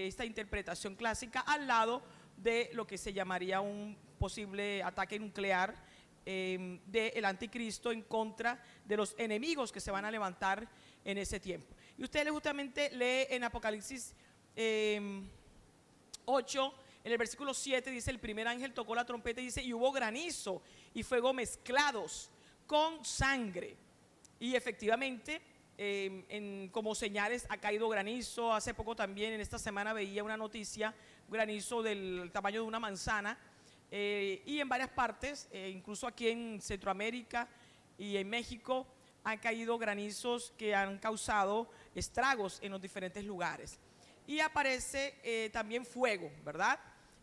esta interpretación clásica al lado de lo que se llamaría un posible ataque nuclear del anticristo en contra de los enemigos que se van a levantar en ese tiempo. Y usted justamente lee en Apocalipsis 8, en el versículo 7 dice: el primer ángel tocó la trompeta y dice: y hubo granizo y fuego mezclados con sangre. Y efectivamente como señales ha caído granizo. Hace poco también, en esta semana, veía una noticia, granizo del tamaño de una manzana, y en varias partes, incluso aquí en Centroamérica y en México, han caído granizos que han causado estragos en los diferentes lugares. Y aparece también fuego, ¿verdad?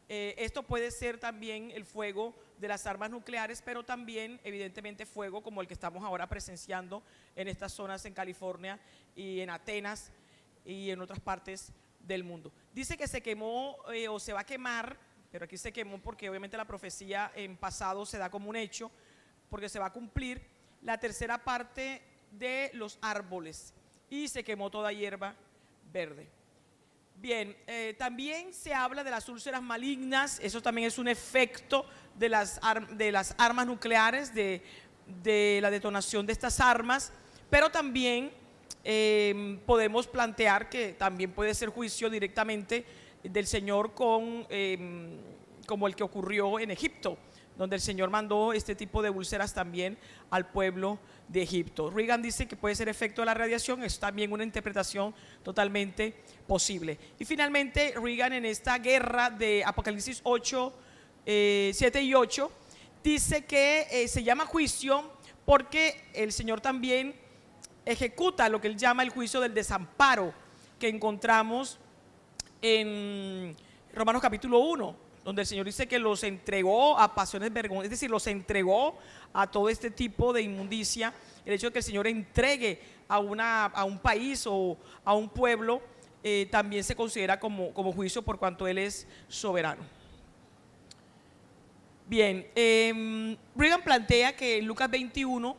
Esto puede ser también el fuego de las armas nucleares, pero también evidentemente fuego como el que estamos ahora presenciando en estas zonas en California y en Atenas y en otras partes del mundo. Dice que se quemó o se va a quemar, pero aquí se quemó porque obviamente la profecía en pasado se da como un hecho, porque se va a cumplir la tercera parte de los árboles y se quemó toda hierba verde. Bien, también se habla de las úlceras malignas. Eso también es un efecto de las armas nucleares, de la detonación de estas armas, pero también podemos plantear que también puede ser juicio directamente del Señor como el que ocurrió en Egipto, donde el Señor mandó este tipo de úlceras también al pueblo de Egipto. Reagan dice que puede ser efecto de la radiación. Es también una interpretación totalmente posible. Y finalmente Reagan, en esta guerra de Apocalipsis 8, 7 y 8, dice que se llama juicio porque el Señor también ejecuta lo que él llama el juicio del desamparo, que encontramos en Romanos capítulo 1, donde el Señor dice que los entregó a pasiones vergonzosas, es decir, los entregó a todo este tipo de inmundicia. El hecho de que el Señor entregue a un país o a un pueblo también se considera como juicio, por cuanto Él es soberano. Bien, Reagan plantea que en Lucas 21,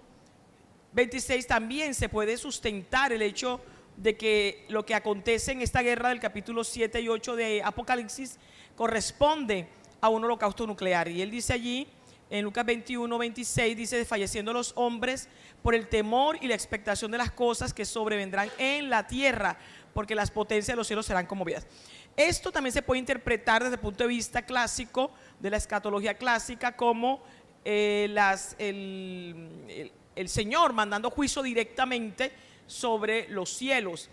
26 también se puede sustentar el hecho de que lo que acontece en esta guerra del capítulo 7 y 8 de Apocalipsis corresponde a un holocausto nuclear. Y él dice allí, en Lucas 21, 26, dice: desfalleciendo los hombres por el temor y la expectación de las cosas que sobrevendrán en la tierra, porque las potencias de los cielos serán conmovidas. Esto también se puede interpretar desde el punto de vista clásico, de la escatología clásica, como el Señor mandando juicio directamente sobre los cielos.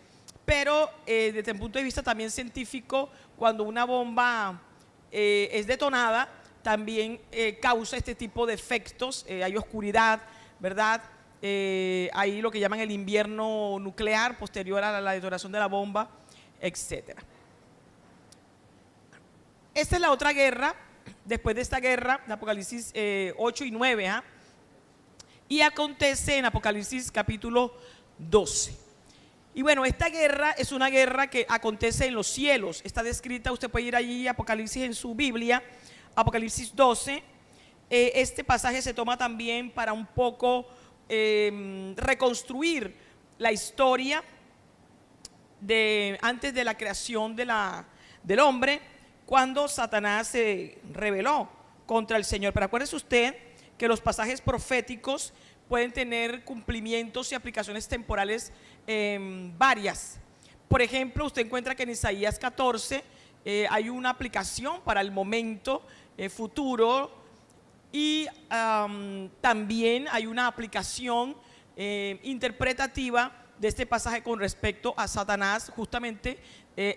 Pero desde el punto de vista también científico, cuando una bomba es detonada, también causa este tipo de efectos. Hay oscuridad, ¿verdad? Hay lo que llaman el invierno nuclear posterior a la detonación de la bomba, etc. Esta es la otra guerra, después de esta guerra de Apocalipsis 8 y 9, y acontece en Apocalipsis capítulo 12. Y bueno, esta guerra es una guerra que acontece en los cielos. Está descrita, usted puede ir allí, Apocalipsis, en su Biblia, Apocalipsis 12. Este pasaje se toma también para un poco reconstruir la historia antes de la creación del hombre, cuando Satanás se rebeló contra el Señor. Pero acuérdese usted que los pasajes proféticos pueden tener cumplimientos y aplicaciones temporales varias. Por ejemplo, usted encuentra que en Isaías 14 hay una aplicación para el momento futuro, y también hay una aplicación interpretativa de este pasaje con respecto a Satanás, justamente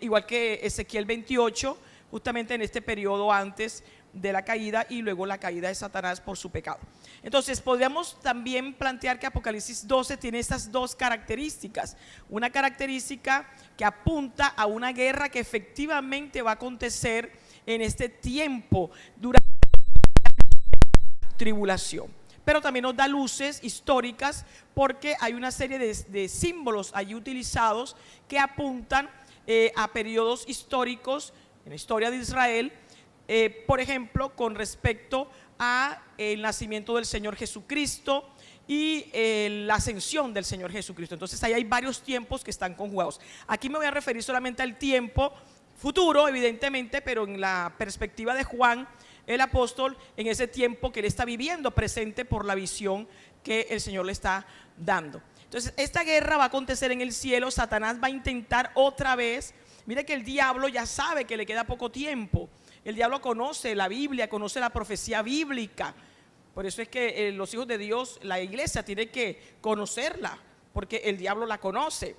igual que Ezequiel 28, justamente en este periodo antes de la caída y luego la caída de Satanás por su pecado. Entonces podríamos también plantear que Apocalipsis 12 tiene estas dos características: una característica que apunta a una guerra que efectivamente va a acontecer en este tiempo durante la tribulación, pero también nos da luces históricas, porque hay una serie de símbolos allí utilizados que apuntan a periodos históricos en la historia de Israel. Por ejemplo, con respecto a el nacimiento del Señor Jesucristo y la ascensión del Señor Jesucristo. Entonces ahí hay varios tiempos que están conjugados. Aquí me voy a referir solamente al tiempo futuro, evidentemente, pero en la perspectiva de Juan, el apóstol, en ese tiempo que él está viviendo, presente por la visión que el Señor le está dando. Entonces, esta guerra va a acontecer en el cielo. Satanás va a intentar otra vez. Mire que el diablo ya sabe que le queda poco tiempo. El diablo conoce la Biblia, conoce la profecía bíblica. Por eso es que los hijos de Dios, la iglesia, tiene que conocerla, porque el diablo la conoce.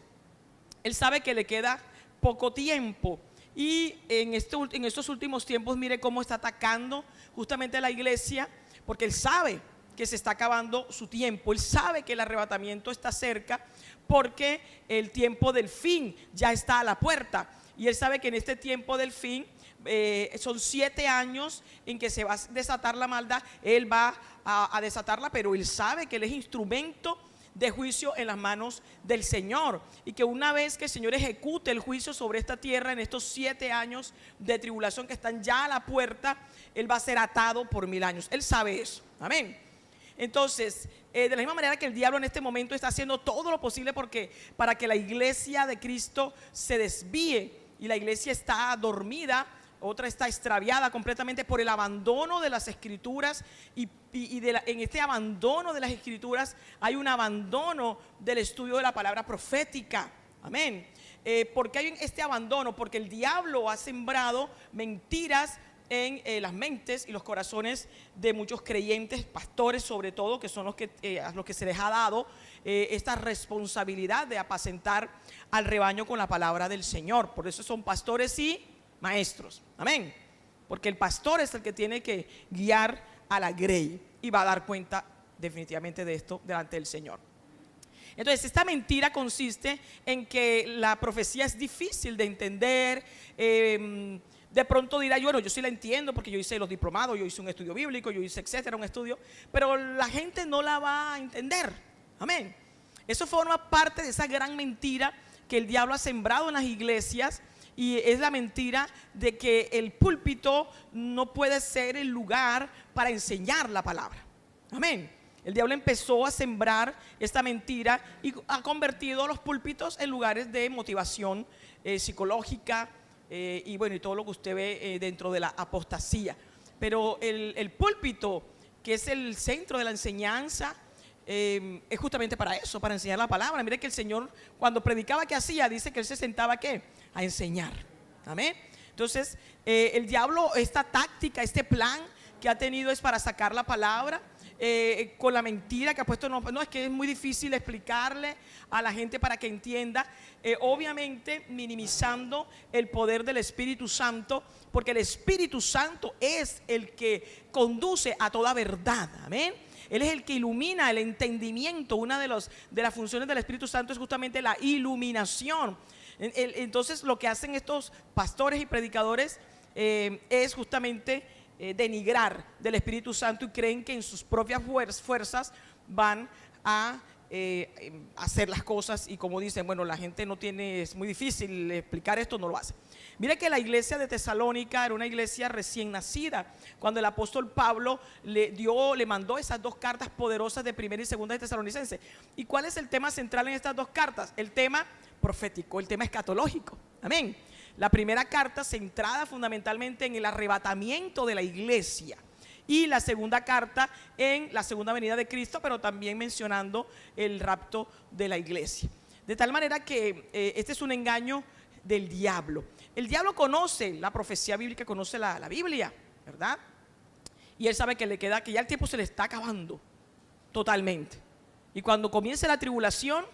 Él sabe que le queda poco tiempo. Y en estos últimos tiempos, mire cómo está atacando justamente a la iglesia, porque él sabe que se está acabando su tiempo. Él sabe que el arrebatamiento está cerca, porque el tiempo del fin ya está a la puerta. Y él sabe que en este tiempo del fin son 7 años en que se va a desatar la maldad. Él va a desatarla, pero él sabe que él es instrumento de juicio en las manos del Señor, y que una vez que el Señor ejecute el juicio sobre esta tierra, en estos 7 años de tribulación que están ya a la puerta, él va a ser atado por 1000 años. Él sabe eso, amén. Entonces, de la misma manera que el diablo en este momento está haciendo todo lo posible para que la iglesia de Cristo se desvíe, y la iglesia está dormida, otra está extraviada completamente por el abandono de las escrituras, y en este abandono de las escrituras hay un abandono del estudio de la palabra profética, amén. ¿Por qué hay este abandono? Porque el diablo ha sembrado mentiras en las mentes y los corazones de muchos creyentes, pastores sobre todo, que son a los que se les ha dado esta responsabilidad de apacentar al rebaño con la palabra del Señor. Por eso son pastores y maestros, amén, porque el pastor es el que tiene que guiar a la grey y va a dar cuenta definitivamente de esto delante del Señor. Entonces, esta mentira consiste en que la profecía es difícil de entender. De pronto dirá, bueno, yo sí la entiendo porque yo hice los diplomados, yo hice un estudio bíblico, yo hice etcétera, un estudio, pero la gente no la va a entender, amén. Eso forma parte de esa gran mentira que el diablo ha sembrado en las iglesias. Y es la mentira de que el púlpito no puede ser el lugar para enseñar la palabra, amén. El diablo empezó a sembrar esta mentira y ha convertido los púlpitos en lugares de motivación psicológica, y bueno, y todo lo que usted ve dentro de la apostasía. Pero el púlpito, que es el centro de la enseñanza, es justamente para eso, para enseñar la palabra. Mire que el Señor, cuando predicaba, ¿qué hacía? Dice que él se sentaba ¿qué? A enseñar, amén. Entonces el diablo, esta táctica, este plan que ha tenido es para sacar la palabra con la mentira que ha puesto. No, es que es muy difícil explicarle a la gente para que entienda, obviamente minimizando el poder del Espíritu Santo, porque el Espíritu Santo es el que conduce a toda verdad, amén. Él es el que ilumina el entendimiento. Una de las funciones del Espíritu Santo es justamente la iluminación. Entonces, lo que hacen estos pastores y predicadores es justamente denigrar del Espíritu Santo, y creen que en sus propias fuerzas van a hacer las cosas, y como dicen, bueno, la gente no tiene, es muy difícil explicar esto, no lo hace. Mire que la iglesia de Tesalónica era una iglesia recién nacida, cuando el apóstol Pablo le mandó esas 2 cartas poderosas de primera y segunda de Tesalonicenses. ¿Y cuál es el tema central en estas 2 cartas? El tema profético, el tema escatológico, amén. La primera carta centrada fundamentalmente en el arrebatamiento de la iglesia, y la segunda carta en la segunda venida de Cristo, pero también mencionando el rapto de la iglesia. De tal manera que este es un engaño del diablo. El diablo conoce la profecía bíblica, conoce la Biblia, ¿verdad? Y él sabe que ya el tiempo se le está acabando totalmente. Y cuando comience la tribulación,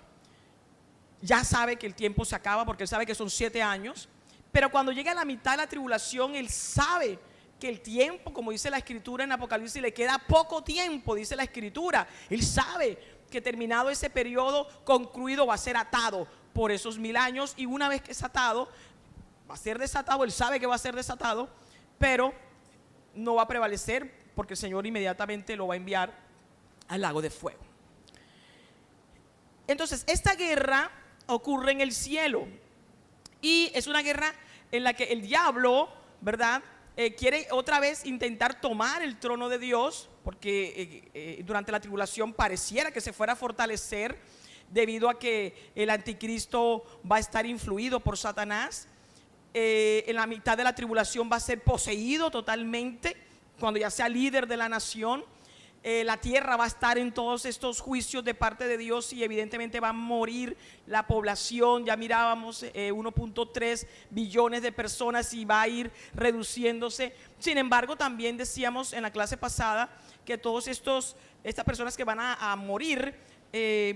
ya sabe que el tiempo se acaba, porque él sabe que son 7 años. Pero cuando llega a la mitad de la tribulación, él sabe que el tiempo, como dice la escritura en Apocalipsis, le queda poco tiempo, dice la escritura. Él sabe que terminado ese periodo concluido va a ser atado por esos 1000 años, y una vez que es atado, va a ser desatado. Él sabe que va a ser desatado, pero no va a prevalecer, porque el Señor inmediatamente lo va a enviar al lago de fuego. Entonces, esta guerra ocurre en el cielo, y es una guerra en la que el diablo, ¿verdad?, quiere otra vez intentar tomar el trono de Dios, porque durante la tribulación pareciera que se fuera a fortalecer, debido a que el anticristo va a estar influido por Satanás. en la mitad de la tribulación va a ser poseído totalmente, cuando ya sea líder de la nación. La tierra va a estar en todos estos juicios de parte de Dios y evidentemente va a morir la población. Ya mirábamos 1.3 billones de personas y va a ir reduciéndose. Sin embargo, también decíamos en la clase pasada que todos estas personas que van a morir,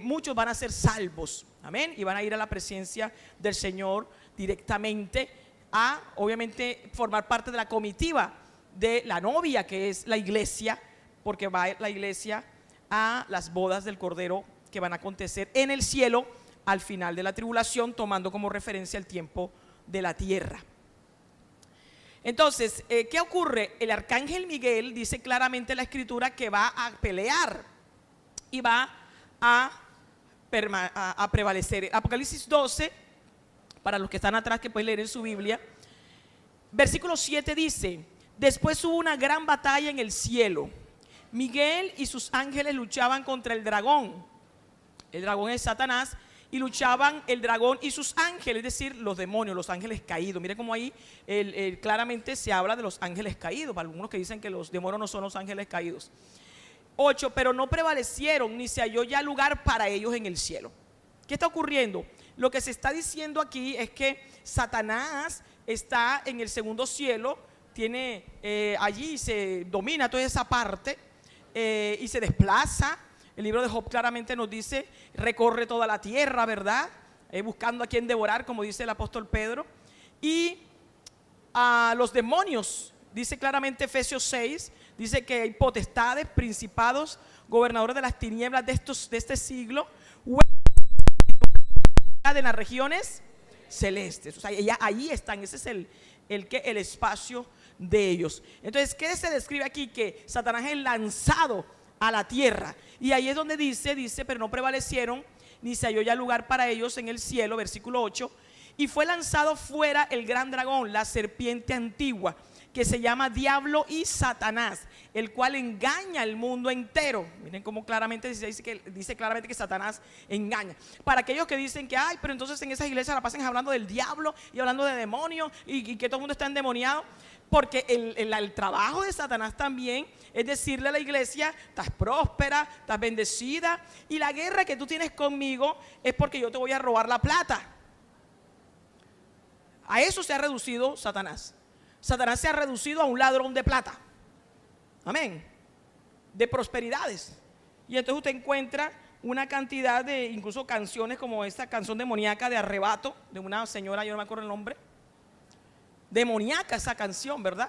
muchos van a ser salvos, amén, y van a ir a la presencia del Señor directamente a, obviamente, formar parte de la comitiva de la novia, que es la iglesia, porque va la iglesia a las bodas del Cordero que van a acontecer en el cielo al final de la tribulación, tomando como referencia el tiempo de la tierra. Entonces, ¿qué ocurre? El arcángel Miguel dice claramente en la escritura que va a pelear y va a prevalecer. Apocalipsis 12, para los que están atrás que pueden leer en su Biblia, versículo 7 dice: después hubo una gran batalla en el cielo. Miguel y sus ángeles luchaban contra el dragón. El dragón es Satanás. Y luchaban el dragón y sus ángeles, es decir, los demonios, los ángeles caídos. Miren cómo ahí claramente se habla de los ángeles caídos. Para algunos que dicen que los demonios no son los ángeles caídos. 8, pero no prevalecieron, ni se halló ya lugar para ellos en el cielo. ¿Qué está ocurriendo? Lo que se está diciendo aquí es que Satanás está en el segundo cielo, tiene allí, se domina toda esa parte y se desplaza. El libro de Job claramente nos dice, recorre toda la tierra, ¿verdad? Buscando a quien devorar, como dice el apóstol Pedro. Y a los demonios, dice claramente Efesios 6, dice que hay potestades, principados, gobernadores de las tinieblas de este siglo, en las regiones celestes. O sea, ahí están, ese es el espacio de ellos. Entonces, ¿qué se describe aquí? Que Satanás es lanzado a la tierra, y ahí es donde dice, pero no prevalecieron, ni se halló ya lugar para ellos en el cielo, versículo 8, y fue lanzado fuera el gran dragón, la serpiente antigua, que se llama Diablo y Satanás, el cual engaña al mundo entero. Miren cómo claramente dice claramente que Satanás engaña. Para aquellos que dicen que, ay, pero entonces en esas iglesias la pasan hablando del diablo y hablando de demonios y que todo el mundo está endemoniado, porque el trabajo de Satanás también es decirle a la iglesia: estás próspera, estás bendecida, y la guerra que tú tienes conmigo es porque yo te voy a robar la plata. A eso se ha reducido Satanás. Satanás se ha reducido a un ladrón de plata, amén, de prosperidades. Y entonces usted encuentra una cantidad de incluso canciones como esta canción demoníaca de Arrebato, de una señora, yo no me acuerdo el nombre, demoníaca esa canción, ¿verdad?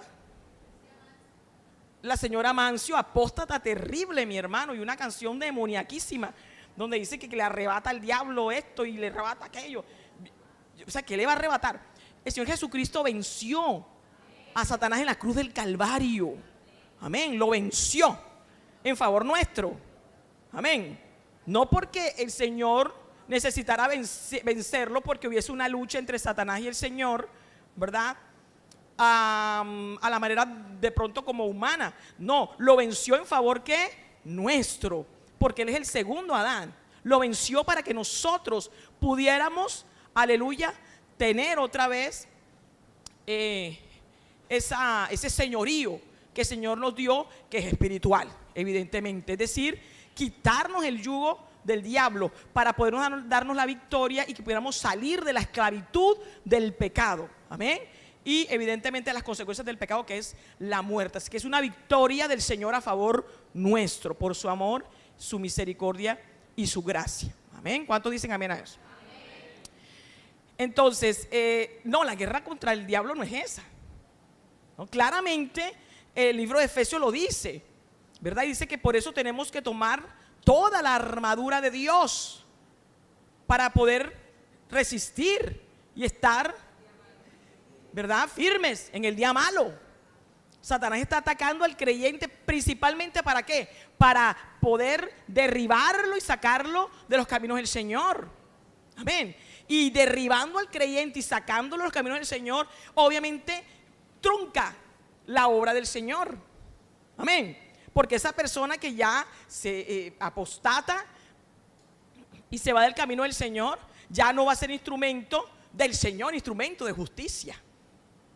La señora Mancio, apóstata terrible, mi hermano, y una canción demoniaquísima, donde dice que le arrebata al diablo esto y le arrebata aquello. O sea, ¿qué le va a arrebatar? El Señor Jesucristo venció a Satanás en la cruz del Calvario, amén, lo venció en favor nuestro, amén. No porque el Señor necesitara vencerlo, porque hubiese una lucha entre Satanás y el Señor, ¿verdad? A la manera de pronto como humana. No, lo venció en favor que nuestro, porque Él es el segundo Adán. Lo venció para que nosotros pudiéramos, aleluya, tener otra vez ese señorío que el Señor nos dio, que es espiritual, evidentemente. Es decir, quitarnos el yugo del diablo para poder darnos la victoria y que pudiéramos salir de la esclavitud del pecado, amén. Y evidentemente las consecuencias del pecado, que es la muerte. Así que es una victoria del Señor a favor nuestro, por su amor, su misericordia y su gracia, amén. ¿Cuántos dicen amén a eso? Amén. Entonces, no, la guerra contra el diablo no es esa, ¿no? Claramente el libro de Efesios lo dice, ¿verdad? Y dice que por eso tenemos que tomar toda la armadura de Dios para poder resistir y estar, ¿verdad?, firmes en el día malo. Satanás está atacando al creyente principalmente ¿para qué? Para poder derribarlo y sacarlo de los caminos del Señor, amén. Y derribando al creyente y sacándolo de los caminos del Señor, obviamente trunca la obra del Señor, amén. Porque esa persona que ya se apostata y se va del camino del Señor, ya no va a ser instrumento del Señor, instrumento de justicia,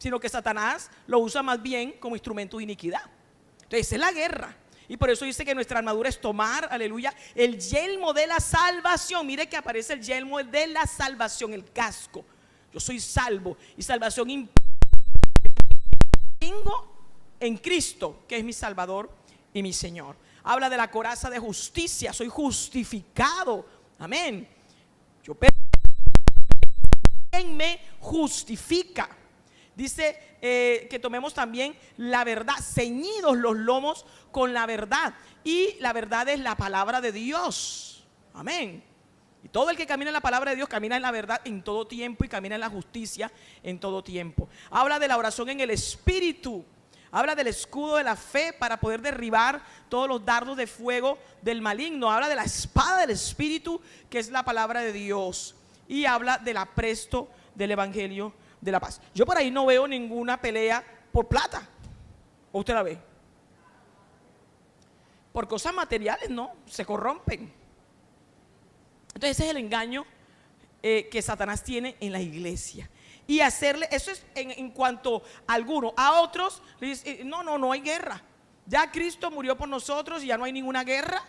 sino que Satanás lo usa más bien como instrumento de iniquidad. Entonces esa es la guerra. Y por eso dice que nuestra armadura es tomar, aleluya, el yelmo de la salvación. Mire que aparece el yelmo de la salvación, el casco. Yo soy salvo, y salvación tengo en Cristo, que es mi Salvador y mi Señor. Habla de la coraza de justicia, soy justificado. Amén. Quien me justifica. Dice que tomemos también la verdad, ceñidos los lomos con la verdad. Y la verdad es la palabra de Dios. Amén. Y todo el que camina en la palabra de Dios camina en la verdad en todo tiempo y camina en la justicia en todo tiempo. Habla de la oración en el Espíritu. Habla del escudo de la fe para poder derribar todos los dardos de fuego del maligno. Habla de la espada del Espíritu, que es la palabra de Dios. Y habla del apresto del Evangelio de la paz. Yo por ahí no veo ninguna pelea por plata. ¿O usted la ve? Por cosas materiales, no, se corrompen. Entonces ese es el engaño que Satanás tiene en la iglesia. Y hacerle, eso es en cuanto a algunos. A otros le dice, no hay guerra. Ya Cristo murió por nosotros y ya no hay ninguna guerra.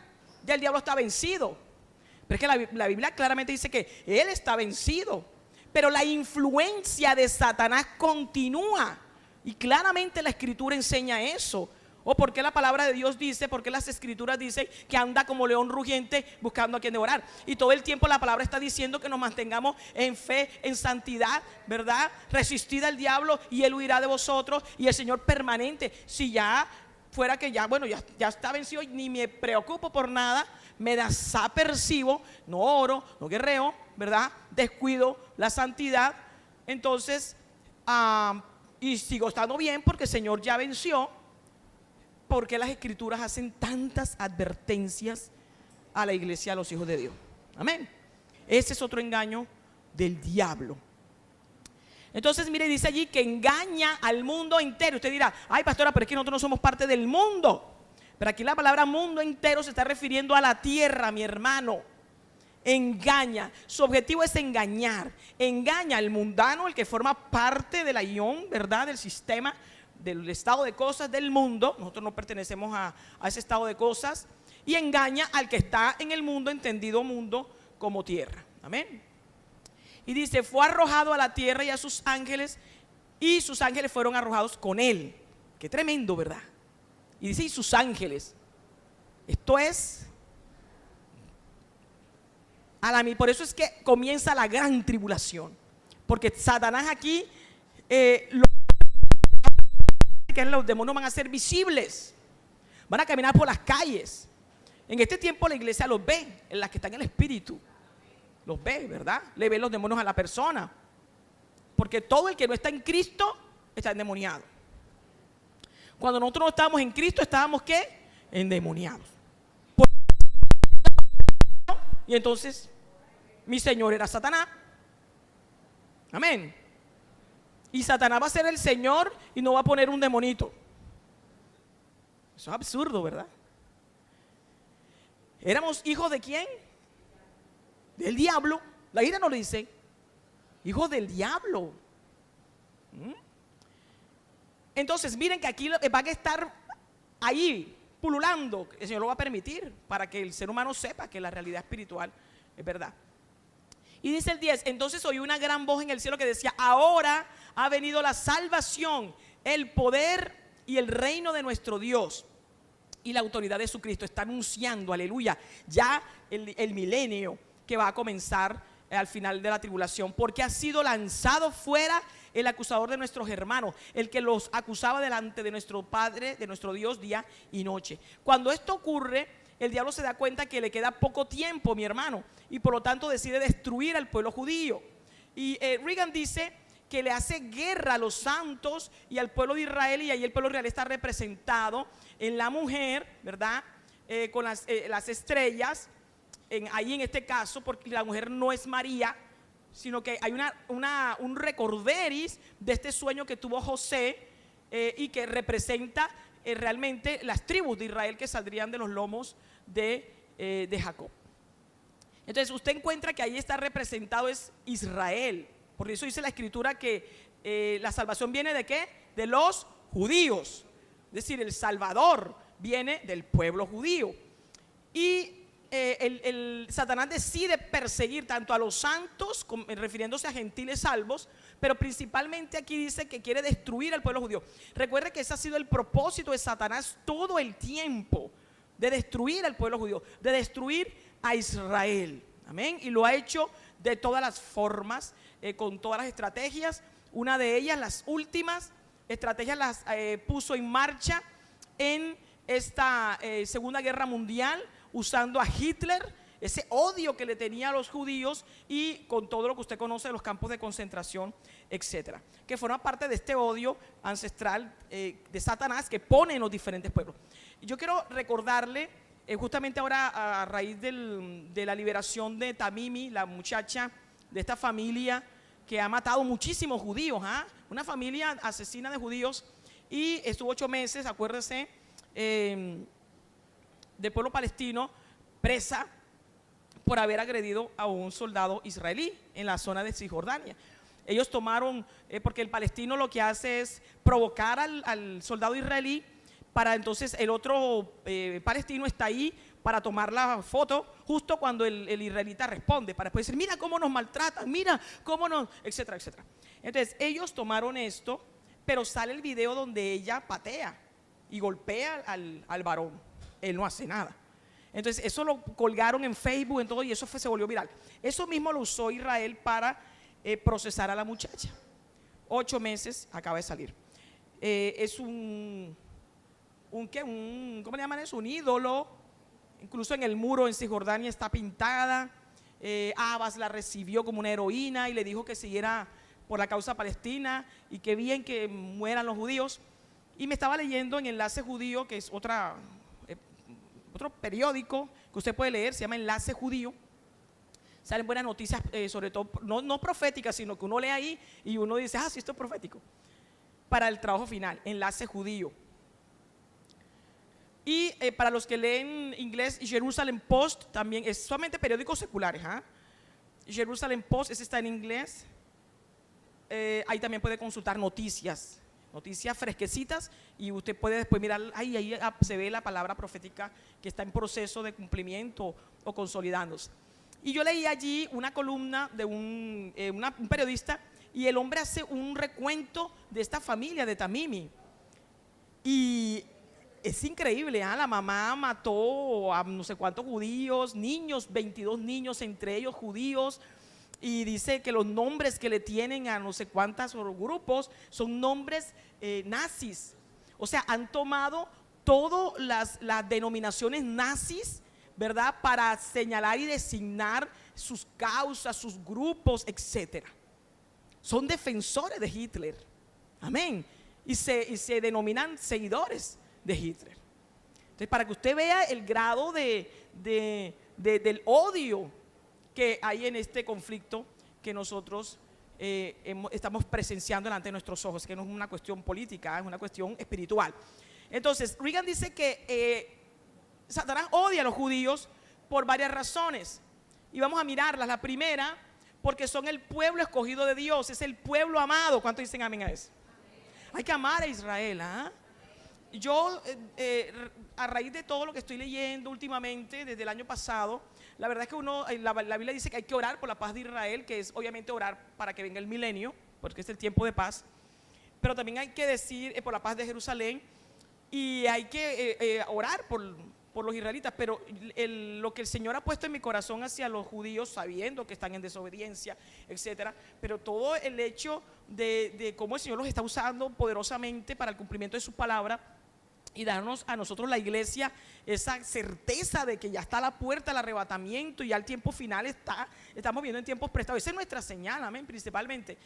Ya el diablo está vencido. Pero es que la Biblia claramente dice que él está vencido. Pero la influencia de Satanás continúa. Y claramente la Escritura enseña eso. ¿O por qué la palabra de Dios dice, por qué las Escrituras dicen que anda como león rugiente buscando a quien devorar? Y todo el tiempo la palabra está diciendo que nos mantengamos en fe, en santidad, ¿verdad? Resistid al diablo y él huirá de vosotros. Y el Señor permanente. Si ya fuera que ya está vencido y ni me preocupo por nada, me desapercibo, no oro, no guerreo, ¿verdad? Descuido la santidad, entonces y sigo estando bien porque el Señor ya venció. ¿Por qué las Escrituras hacen tantas advertencias a la iglesia, a los hijos de Dios? Amén. Ese es otro engaño del diablo. Entonces mire, dice allí que engaña al mundo entero. Usted dirá, ay pastora, pero es que nosotros no somos parte del mundo. Pero aquí la palabra mundo entero se está refiriendo a la tierra, mi hermano. Engaña, su objetivo es engañar. Engaña al mundano, el que forma parte de la ión, ¿verdad? Del sistema, del estado de cosas del mundo. Nosotros no pertenecemos a ese estado de cosas. Y engaña al que está en el mundo, entendido mundo como tierra. Amén. Y dice, fue arrojado a la tierra y a sus ángeles, y sus ángeles fueron arrojados con él. Qué tremendo, ¿verdad? Y dice, y sus ángeles. Esto es por eso es que comienza la gran tribulación. Porque Satanás aquí los demonios van a ser visibles, van a caminar por las calles. En este tiempo la iglesia los ve, en las que están en el espíritu los ve, ¿verdad? Le ven los demonios a la persona, porque todo el que no está en Cristo está endemoniado. Cuando nosotros no estábamos en Cristo, estábamos ¿qué? Endemoniados. Y entonces mi Señor era Satanás. Amén. Y Satanás va a ser el Señor y no va a poner un demonito. Eso es absurdo, ¿verdad? ¿Éramos hijos de quién? Del diablo. La Biblia nos lo dice. Hijos del diablo. Entonces miren que aquí va a estar ahí pululando. El Señor lo va a permitir para que el ser humano sepa que la realidad espiritual es verdad. Y dice el 10, entonces oí una gran voz en el cielo que decía, ahora ha venido la salvación, el poder y el reino de nuestro Dios y la autoridad de Jesucristo. Está anunciando, aleluya, ya el milenio que va a comenzar al final de la tribulación, porque ha sido lanzado fuera el acusador de nuestros hermanos, el que los acusaba delante de nuestro Padre, de nuestro Dios, día y noche. Cuando esto ocurre, el diablo se da cuenta que le queda poco tiempo, mi hermano, y por lo tanto decide destruir al pueblo judío. Y Reagan dice que le hace guerra a los santos y al pueblo de Israel, y ahí el pueblo de Israel está representado en la mujer, ¿verdad? Con las estrellas, ahí en este caso, porque la mujer no es María, sino que hay un recorderis de este sueño que tuvo José y que representa realmente las tribus de Israel que saldrían de los lomos de Jacob. Entonces usted encuentra que ahí está representado es Israel. Por eso dice la escritura que la salvación viene ¿de qué? De los judíos. Es decir, el Salvador viene del pueblo judío. Y Satanás decide perseguir tanto a los santos, refiriéndose a gentiles salvos, pero principalmente aquí dice que quiere destruir al pueblo judío. Recuerde que ese ha sido el propósito de Satanás todo el tiempo, de destruir al pueblo judío, de destruir a Israel. Amén. Y lo ha hecho de todas las formas, con todas las estrategias. Una de ellas, las últimas estrategias, las puso en marcha en esta Segunda Guerra Mundial, usando a Hitler, ese odio que le tenía a los judíos, y con todo lo que usted conoce de los campos de concentración, etcétera, que forma parte de este odio ancestral de Satanás que pone en los diferentes pueblos. Y yo quiero recordarle, justamente ahora a raíz de la liberación de Tamimi, la muchacha de esta familia que ha matado muchísimos judíos, una familia asesina de judíos, y estuvo 8 meses, acuérdese, del pueblo palestino, presa por haber agredido a un soldado israelí en la zona de Cisjordania. Ellos tomaron, porque el palestino lo que hace es provocar al soldado israelí, para entonces el otro palestino está ahí para tomar la foto justo cuando el israelita responde, para después decir, mira cómo nos maltratan, mira cómo nos, etcétera, etcétera. Entonces ellos tomaron esto, pero sale el video donde ella patea y golpea al varón. Él no hace nada. Entonces eso lo colgaron en Facebook, en todo, y eso se volvió viral. Eso mismo lo usó Israel para procesar a la muchacha. 8 meses, acaba de salir. Es ¿cómo le llaman eso? Un ídolo. Incluso en el muro en Cisjordania está pintada. Abbas la recibió como una heroína y le dijo que siguiera por la causa palestina y que bien que mueran los judíos. Y me estaba leyendo en Enlace Judío, que es otro periódico que usted puede leer, se llama Enlace Judío. Salen buenas noticias, sobre todo, no proféticas, sino que uno lee ahí y uno dice, sí, esto es profético. Para el trabajo final, Enlace Judío. Y para los que leen inglés, Jerusalem Post también, es solamente periódicos seculares. Jerusalem Post, ese está en inglés. Ahí también puede consultar noticias fresquecitas, y usted puede después mirar, ahí se ve la palabra profética que está en proceso de cumplimiento o consolidándose. Y yo leí allí una columna de un periodista, y el hombre hace un recuento de esta familia de Tamimi, y es increíble. La mamá mató a no sé cuántos judíos, niños, 22 niños, entre ellos judíos. Y dice que los nombres que le tienen a no sé cuántos grupos son nombres nazis. O sea, han tomado todas las denominaciones nazis, ¿verdad?, para señalar y designar sus causas, sus grupos, etcétera. Son defensores de Hitler. Amén. Y se denominan seguidores de Hitler. Entonces, para que usted vea el grado del odio que hay en este conflicto que nosotros estamos presenciando delante de nuestros ojos, que no es una cuestión política, es una cuestión espiritual. Entonces, Reagan dice que Satanás odia a los judíos por varias razones, y vamos a mirarlas. La primera, porque son el pueblo escogido de Dios, es el pueblo amado. ¿Cuántos dicen amén a eso? Hay que amar a Israel. Yo, a raíz de todo lo que estoy leyendo últimamente, desde el año pasado, la verdad es que la Biblia dice que hay que orar por la paz de Israel, que es obviamente orar para que venga el milenio, porque es el tiempo de paz, pero también hay que decir por la paz de Jerusalén, y hay que orar por los israelitas. Pero lo que el Señor ha puesto en mi corazón hacia los judíos, sabiendo que están en desobediencia, etcétera, pero todo el hecho de cómo el Señor los está usando poderosamente para el cumplimiento de su palabra, y darnos a nosotros, la iglesia, esa certeza de que ya está a la puerta el arrebatamiento y ya el tiempo final estamos viendo en tiempos prestados. Esa es nuestra señal, amén, principalmente.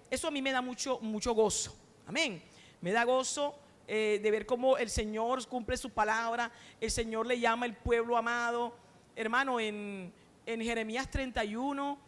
Eso a mí me da mucho gozo, amén. Me da gozo de ver cómo el Señor cumple su palabra. El Señor le llama el pueblo amado. Hermano, en Jeremías 31,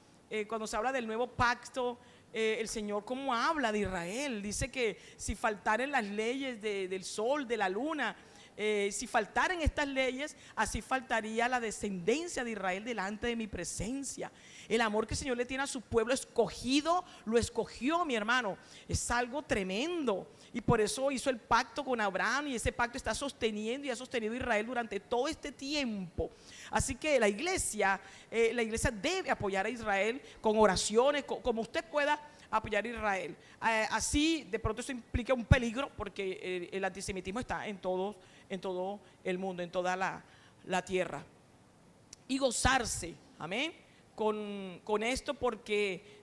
cuando se habla del nuevo pacto, el Señor cómo habla de Israel. Dice que si faltaren las leyes del sol, de la luna, si faltaran estas leyes, así faltaría la descendencia de Israel delante de mi presencia. El amor que el Señor le tiene a su pueblo escogido, lo escogió, mi hermano, es algo tremendo. Y por eso hizo el pacto con Abraham, y ese pacto está sosteniendo y ha sostenido a Israel durante todo este tiempo. Así que la iglesia debe apoyar a Israel con oraciones, como usted pueda apoyar a Israel. Así de pronto eso implica un peligro, porque el antisemitismo está en todo el mundo, en toda la tierra. Y gozarse, amén, con esto, porque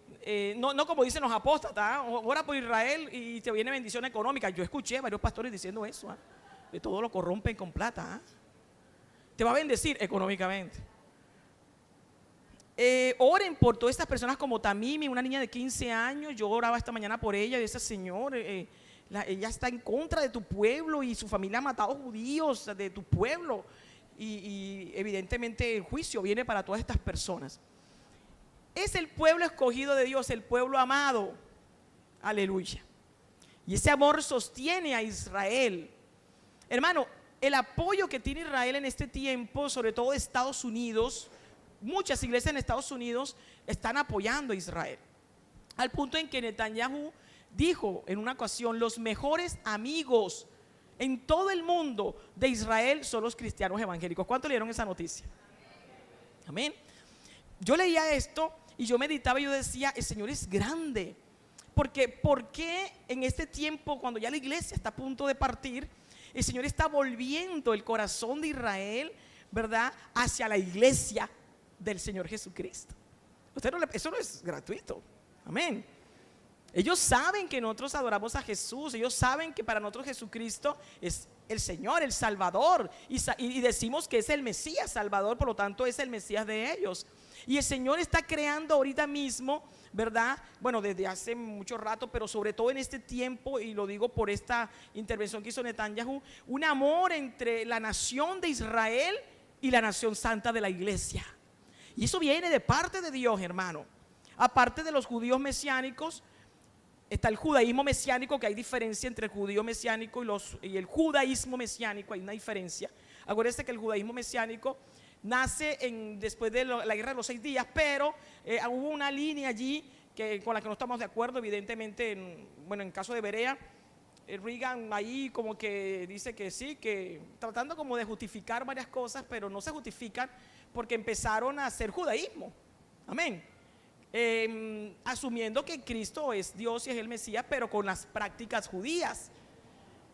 no como dicen los apóstatas, ora por Israel y te viene bendición económica. Yo escuché varios pastores diciendo eso, de todo lo corrompen con plata, te va a bendecir económicamente. Oren por todas estas personas como Tamimi, una niña de 15 años. Yo oraba esta mañana por ella y ese señor, ella está en contra de tu pueblo y su familia ha matado judíos de tu pueblo, y evidentemente el juicio viene para todas estas personas. Es el pueblo escogido de Dios, el pueblo amado, aleluya, y ese amor sostiene a Israel. Hermano, el apoyo que tiene Israel en este tiempo, sobre todo Estados Unidos, muchas iglesias en Estados Unidos están apoyando a Israel, al punto en que Netanyahu dijo en una ocasión: los mejores amigos en todo el mundo de Israel son los cristianos evangélicos. ¿Cuántos leyeron esa noticia? Amén. Yo leía esto y yo meditaba y yo decía: el Señor es grande, porque ¿por qué en este tiempo, cuando ya la iglesia está a punto de partir, el Señor está volviendo el corazón de Israel, ¿verdad?, hacia la iglesia del Señor Jesucristo? Eso no es gratuito. Amén. Ellos saben que nosotros adoramos a Jesús, ellos saben que para nosotros Jesucristo es el Señor, el Salvador, y decimos que es el Mesías Salvador, por lo tanto es el Mesías de ellos. Y el Señor está creando ahorita mismo, ¿verdad? Bueno, desde hace mucho rato, pero sobre todo en este tiempo, y lo digo por esta intervención que hizo Netanyahu, un amor entre la nación de Israel y la nación santa de la iglesia. Y eso viene de parte de Dios, hermano. Aparte de los judíos mesiánicos, está el judaísmo mesiánico, que hay diferencia entre el judío mesiánico y el judaísmo mesiánico, hay una diferencia. Acuérdense que el judaísmo mesiánico nace después de la guerra de los 6 días, pero hubo una línea allí con la que no estamos de acuerdo, evidentemente, en caso de Berea. Reagan ahí como que dice que sí, que tratando como de justificar varias cosas, pero no se justifican, porque empezaron a hacer judaísmo, amén, asumiendo que Cristo es Dios y es el Mesías, pero con las prácticas judías.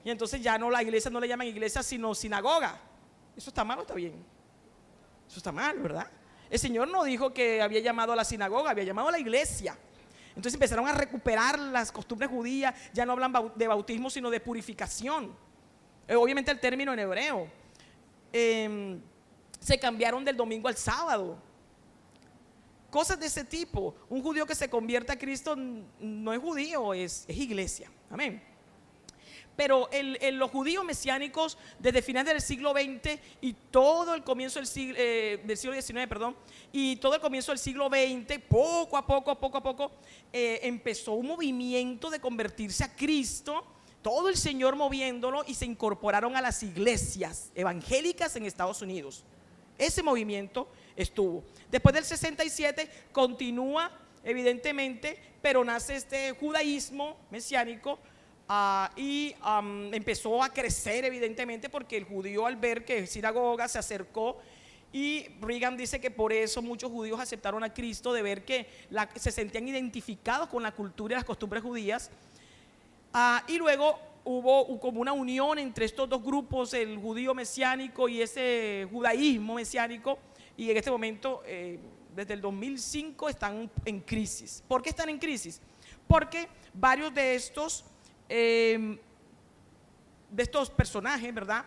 Y entonces ya la iglesia no le llaman iglesia sino sinagoga. ¿Eso está mal o está bien? Eso está mal, ¿verdad? El Señor no dijo que había llamado a la sinagoga, había llamado a la iglesia. Entonces empezaron a recuperar las costumbres judías, ya no hablan de bautismo sino de purificación. Obviamente el término en hebreo. Se cambiaron del domingo al sábado. Cosas de ese tipo. Un judío que se convierte a Cristo no es judío, es iglesia. Amén. Pero los judíos mesiánicos, desde finales del siglo XX y todo el comienzo del siglo XIX, y todo el comienzo del siglo XX, poco a poco, empezó un movimiento de convertirse a Cristo, todo el Señor moviéndolo, y se incorporaron a las iglesias evangélicas en Estados Unidos. Ese movimiento estuvo. Después del 67 continúa, evidentemente, pero nace este judaísmo mesiánico. Empezó a crecer, evidentemente, porque el judío, al ver que sinagoga, se acercó, y Reagan dice que por eso muchos judíos aceptaron a Cristo, de ver que se sentían identificados con la cultura y las costumbres judías. Y luego hubo como una unión entre estos dos grupos, el judío mesiánico y ese judaísmo mesiánico, y en este momento, desde el 2005, están en crisis. ¿Por qué están en crisis? Porque varios de estos personajes, ¿verdad?,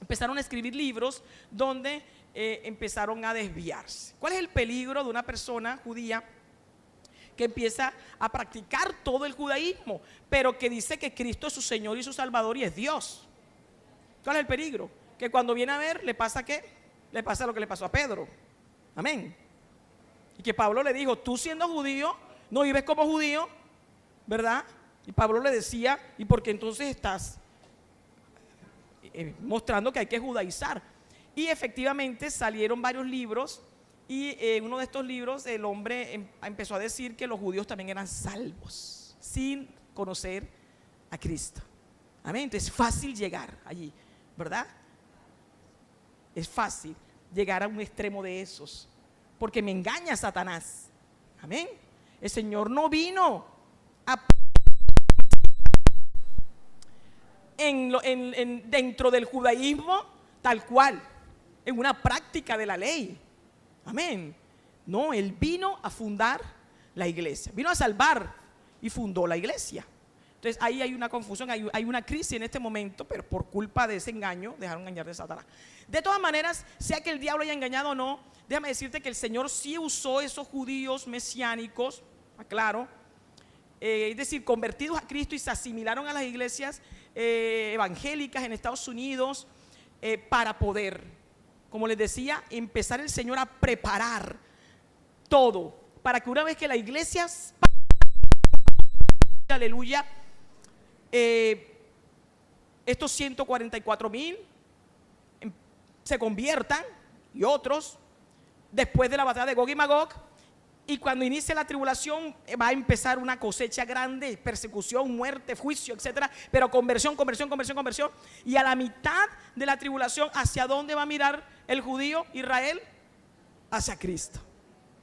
empezaron a escribir libros donde empezaron a desviarse. ¿Cuál es el peligro de una persona judía que empieza a practicar todo el judaísmo, pero que dice que Cristo es su Señor y su Salvador y es Dios? ¿Cuál es el peligro? Que cuando viene a ver, ¿le pasa qué? Le pasa lo que le pasó a Pedro. Amén. Y que Pablo le dijo: tú siendo judío, no vives como judío, ¿verdad? Y Pablo le decía: ¿y por qué entonces estás mostrando que hay que judaizar. Y efectivamente salieron varios libros, y en uno de estos libros el hombre empezó a decir que los judíos también eran salvos sin conocer a Cristo. Amén. Entonces es fácil llegar allí, ¿verdad? Es fácil llegar a un extremo de esos, porque me engaña Satanás. Amén. El Señor no vino a dentro del judaísmo tal cual, en una práctica de la ley. Amén. No, Él vino a fundar la iglesia, vino a salvar y fundó la iglesia. Entonces ahí hay una confusión, hay una crisis en este momento, pero por culpa de ese engaño, dejaron engañar de Satanás. De todas maneras, sea que el diablo haya engañado o no, déjame decirte que el Señor sí usó esos judíos mesiánicos, aclaro, es decir, convertidos a Cristo y se asimilaron a las iglesias evangélicas en Estados Unidos, para poder, como les decía, empezar el Señor a preparar todo, para que una vez que la iglesia, aleluya, estos 144,000 se conviertan, y otros después de la batalla de Gog y Magog, y cuando inicie la tribulación va a empezar una cosecha grande, persecución, muerte, juicio, etcétera, pero conversión, y a la mitad de la tribulación, ¿hacia dónde va a mirar el judío, Israel? Hacia Cristo.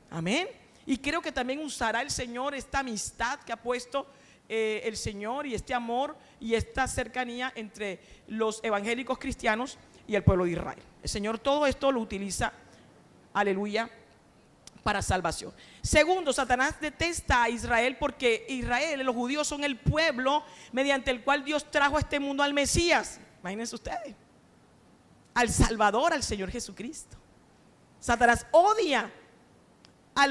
Amén. Y creo que también usará el Señor esta amistad que ha puesto el Señor, y este amor y esta cercanía entre los evangélicos cristianos y el pueblo de Israel. El Señor todo esto lo utiliza, aleluya, para salvación. Segundo, Satanás detesta a Israel porque Israel, los judíos, son el pueblo mediante el cual Dios trajo a este mundo al Mesías. Imagínense ustedes, al Salvador, al Señor Jesucristo. Satanás odia a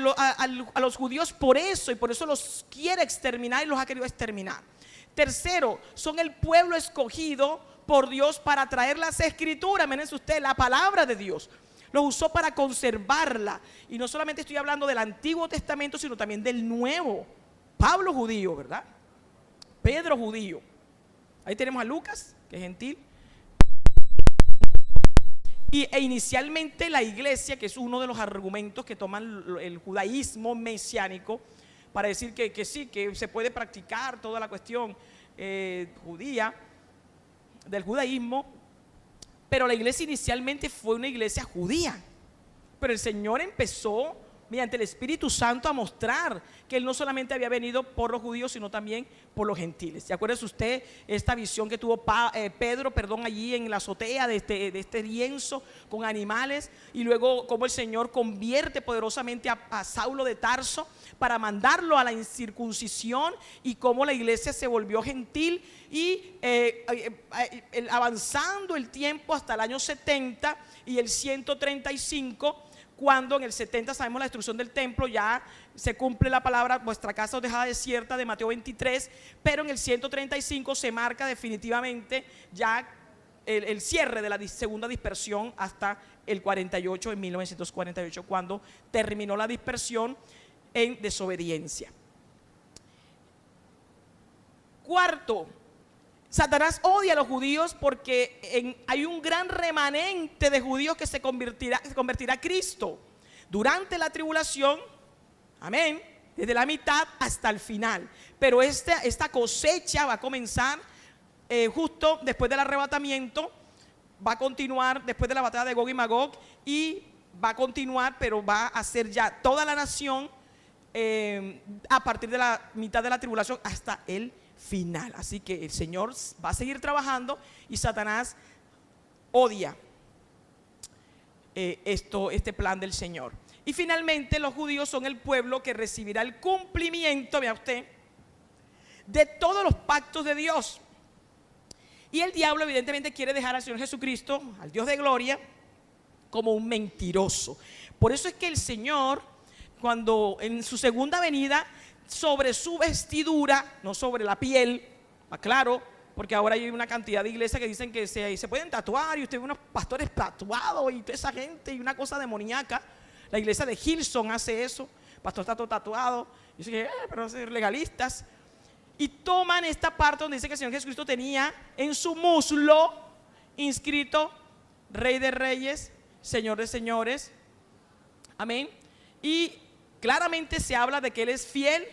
los judíos por eso, y por eso los quiere exterminar y los ha querido exterminar. Tercero, son el pueblo escogido por Dios para traer las escrituras. Imagínense usted, la palabra de Dios. Los usó para conservarla. Y no solamente estoy hablando del Antiguo Testamento, sino también del Nuevo. Pablo judío, ¿verdad? Pedro judío. Ahí tenemos a Lucas, que es gentil. E inicialmente la iglesia, que es uno de los argumentos que toman el judaísmo mesiánico para decir que sí, que se puede practicar toda la cuestión judía, del judaísmo. Pero la iglesia inicialmente fue una iglesia judía, pero el Señor empezó mediante el Espíritu Santo a mostrar que Él no solamente había venido por los judíos, sino también por los gentiles. ¿Se acuerda usted esta visión que tuvo Pedro, allí en la azotea de este lienzo con animales, y luego cómo el Señor convierte poderosamente a Saulo de Tarso para mandarlo a la incircuncisión, y cómo la iglesia se volvió gentil, y avanzando el tiempo hasta el año 70 y el 135, cuando en el 70 sabemos la destrucción del templo, ya se cumple la palabra, vuestra casa os dejada desierta, de Mateo 23, pero en el 135 se marca definitivamente ya el cierre de la segunda dispersión hasta el 48, en 1948, cuando terminó la dispersión en desobediencia. Cuarto, Satanás odia a los judíos porque hay un gran remanente de judíos que se convertirá a Cristo durante la tribulación, amén, desde la mitad hasta el final. Pero esta cosecha va a comenzar justo después del arrebatamiento, va a continuar después de la batalla de Gog y Magog, y va a continuar, pero va a ser ya toda la nación a partir de la mitad de la tribulación hasta el final. Así que el Señor va a seguir trabajando, y Satanás odia este plan del Señor. Y finalmente los judíos son el pueblo que recibirá el cumplimiento, vea usted, de todos los pactos de Dios. Y el diablo evidentemente quiere dejar al Señor Jesucristo, al Dios de gloria, como un mentiroso. Por eso es que el Señor, cuando en su segunda venida, sobre su vestidura, no sobre la piel, aclaro, porque ahora hay una cantidad de iglesias que dicen que se pueden tatuar, y usted ve unos pastores tatuados y toda esa gente, y una cosa demoníaca. La iglesia de Hilson hace eso, pastor está todo tatuado, y dice pero son legalistas, y toman esta parte donde dice que el Señor Jesucristo tenía en su muslo inscrito Rey de Reyes, Señor de Señores. Amén. Y claramente se habla de que Él es fiel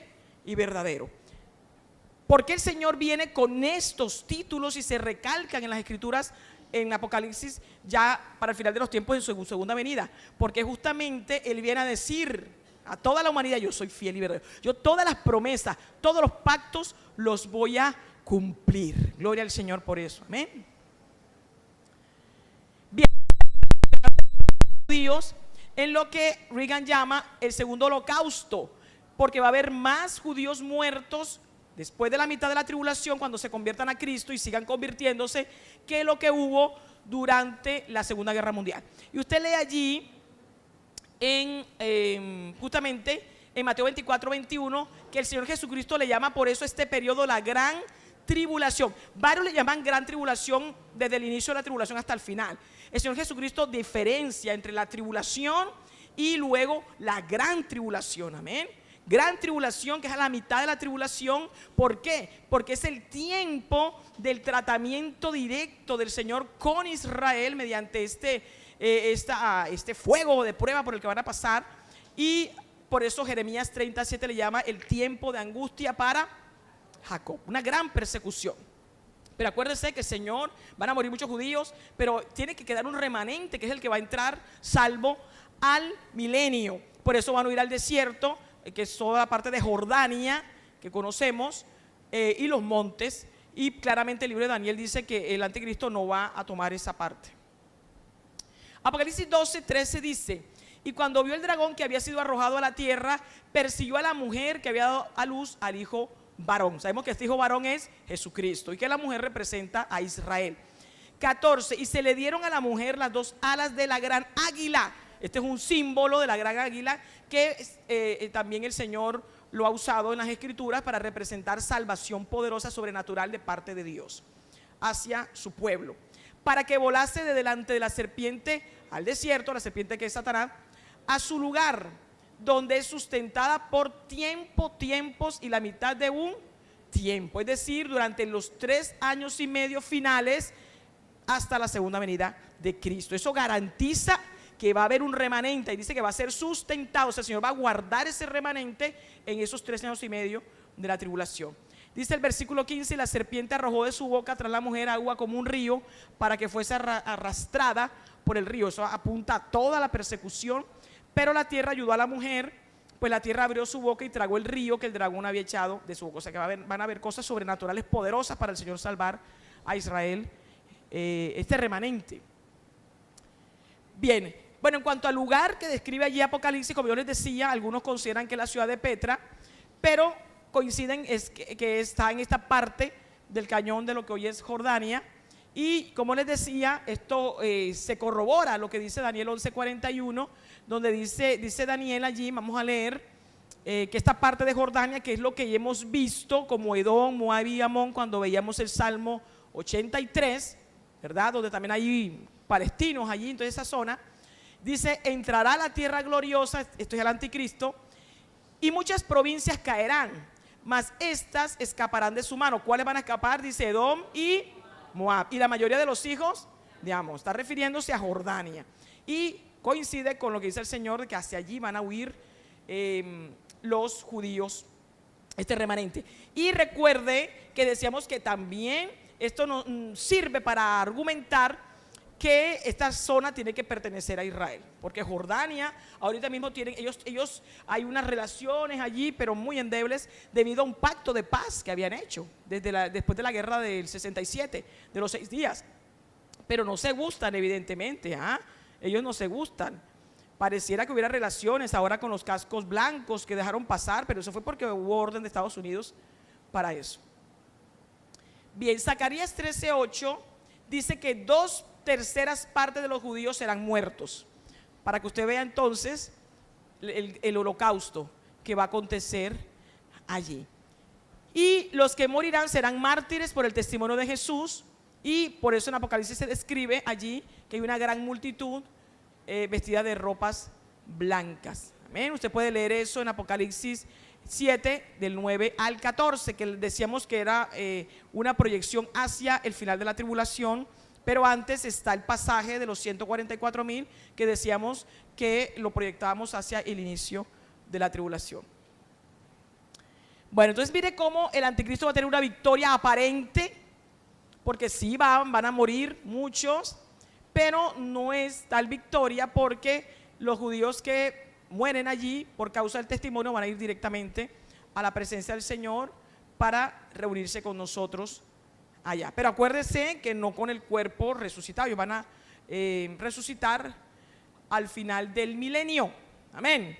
y verdadero. ¿Por qué el Señor viene con estos títulos y se recalcan en las Escrituras en Apocalipsis ya para el final de los tiempos en su segunda venida? Porque justamente Él viene a decir a toda la humanidad: yo soy fiel y verdadero. Yo todas las promesas, todos los pactos los voy a cumplir. Gloria al Señor por eso. Amén. Bien, judíos en lo que Reagan llama el segundo holocausto, porque va a haber más judíos muertos después de la mitad de la tribulación, cuando se conviertan a Cristo y sigan convirtiéndose, que lo que hubo durante la Segunda Guerra Mundial. Y usted lee allí justamente en Mateo 24:21 que el Señor Jesucristo le llama por eso este periodo la gran tribulación. Varios le llaman gran tribulación desde el inicio de la tribulación hasta el final. El Señor Jesucristo diferencia entre la tribulación y luego la gran tribulación. Amén. Gran tribulación, que es a la mitad de la tribulación. ¿Por qué? Porque es el tiempo del tratamiento directo del Señor con Israel mediante este fuego de prueba por el que van a pasar. Y por eso Jeremías 37 le llama el tiempo de angustia para Jacob, una gran persecución. Pero acuérdense que el Señor, van a morir muchos judíos, pero tiene que quedar un remanente que es el que va a entrar salvo al milenio. Por eso van a ir al desierto, que es toda la parte de Jordania que conocemos, y los montes. Y claramente el libro de Daniel dice que el anticristo no va a tomar esa parte. Apocalipsis 12:13 dice: y cuando vio el dragón que había sido arrojado a la tierra, persiguió a la mujer que había dado a luz al hijo varón. Sabemos que este hijo varón es Jesucristo y que la mujer representa a Israel. 14, y se le dieron a la mujer las dos alas de la gran águila. Este es un símbolo de la gran águila que también el Señor lo ha usado en las Escrituras para representar salvación poderosa sobrenatural de parte de Dios hacia su pueblo, para que volase de delante de la serpiente al desierto, la serpiente que es Satanás, a su lugar, donde es sustentada por tiempos y la mitad de un tiempo, es decir, durante los 3 años y medio finales hasta la segunda venida de Cristo. Eso garantiza que va a haber un remanente, y dice que va a ser sustentado, o sea, el Señor va a guardar ese remanente en esos 3 años y medio de la tribulación. Dice el versículo 15: y la serpiente arrojó de su boca tras la mujer agua como un río, para que fuese arrastrada por el río. Eso apunta a toda la persecución. Pero la tierra ayudó a la mujer, pues la tierra abrió su boca y tragó el río que el dragón había echado de su boca. O sea que van a haber cosas sobrenaturales poderosas para el Señor salvar a Israel, este remanente. Bien, bueno, en cuanto al lugar que describe allí Apocalipsis, como yo les decía, algunos consideran que es la ciudad de Petra, pero coinciden que está en esta parte del cañón de lo que hoy es Jordania. Y como les decía, esto se corrobora lo que dice Daniel 11:41, donde dice Daniel allí, vamos a leer, que esta parte de Jordania, que es lo que hemos visto como Edom, Moab y Amón cuando veíamos el Salmo 83, ¿verdad? Donde también hay palestinos allí, en toda esa zona. Dice: entrará a la tierra gloriosa, esto es el anticristo, y muchas provincias caerán, mas estas escaparán de su mano. ¿Cuáles van a escapar? Dice Edom y Moab, y la mayoría de los hijos de Amón. Está refiriéndose a Jordania. Y coincide con lo que dice el Señor, de que hacia allí van a huir los judíos, este remanente. Y recuerde que decíamos que también esto nos sirve para argumentar que esta zona tiene que pertenecer a Israel, porque Jordania ahorita mismo tienen, ellos hay unas relaciones allí, pero muy endebles, debido a un pacto de paz que habían hecho después de la guerra del 67, de los 6 días, pero no se gustan evidentemente, ellos no se gustan. Pareciera que hubiera relaciones ahora con los cascos blancos que dejaron pasar, pero eso fue porque hubo orden de Estados Unidos para eso. Bien, Zacarías 13:8 dice que 2/3 partes de los judíos serán muertos, para que usted vea entonces el holocausto que va a acontecer allí. Y los que morirán serán mártires por el testimonio de Jesús, y por eso en Apocalipsis se describe allí que hay una gran multitud vestida de ropas blancas. Amén. Usted puede leer eso en Apocalipsis 7, del 9 al 14, que decíamos que era una proyección hacia el final de la tribulación, Pero antes está el pasaje de los 144,000 que decíamos que lo proyectábamos hacia el inicio de la tribulación. Bueno, entonces mire cómo el anticristo va a tener una victoria aparente, porque sí van a morir muchos, pero no es tal victoria porque los judíos que mueren allí por causa del testimonio van a ir directamente a la presencia del Señor para reunirse con nosotros allá. Pero acuérdese que no con el cuerpo resucitado, ellos van a resucitar al final del milenio. Amén.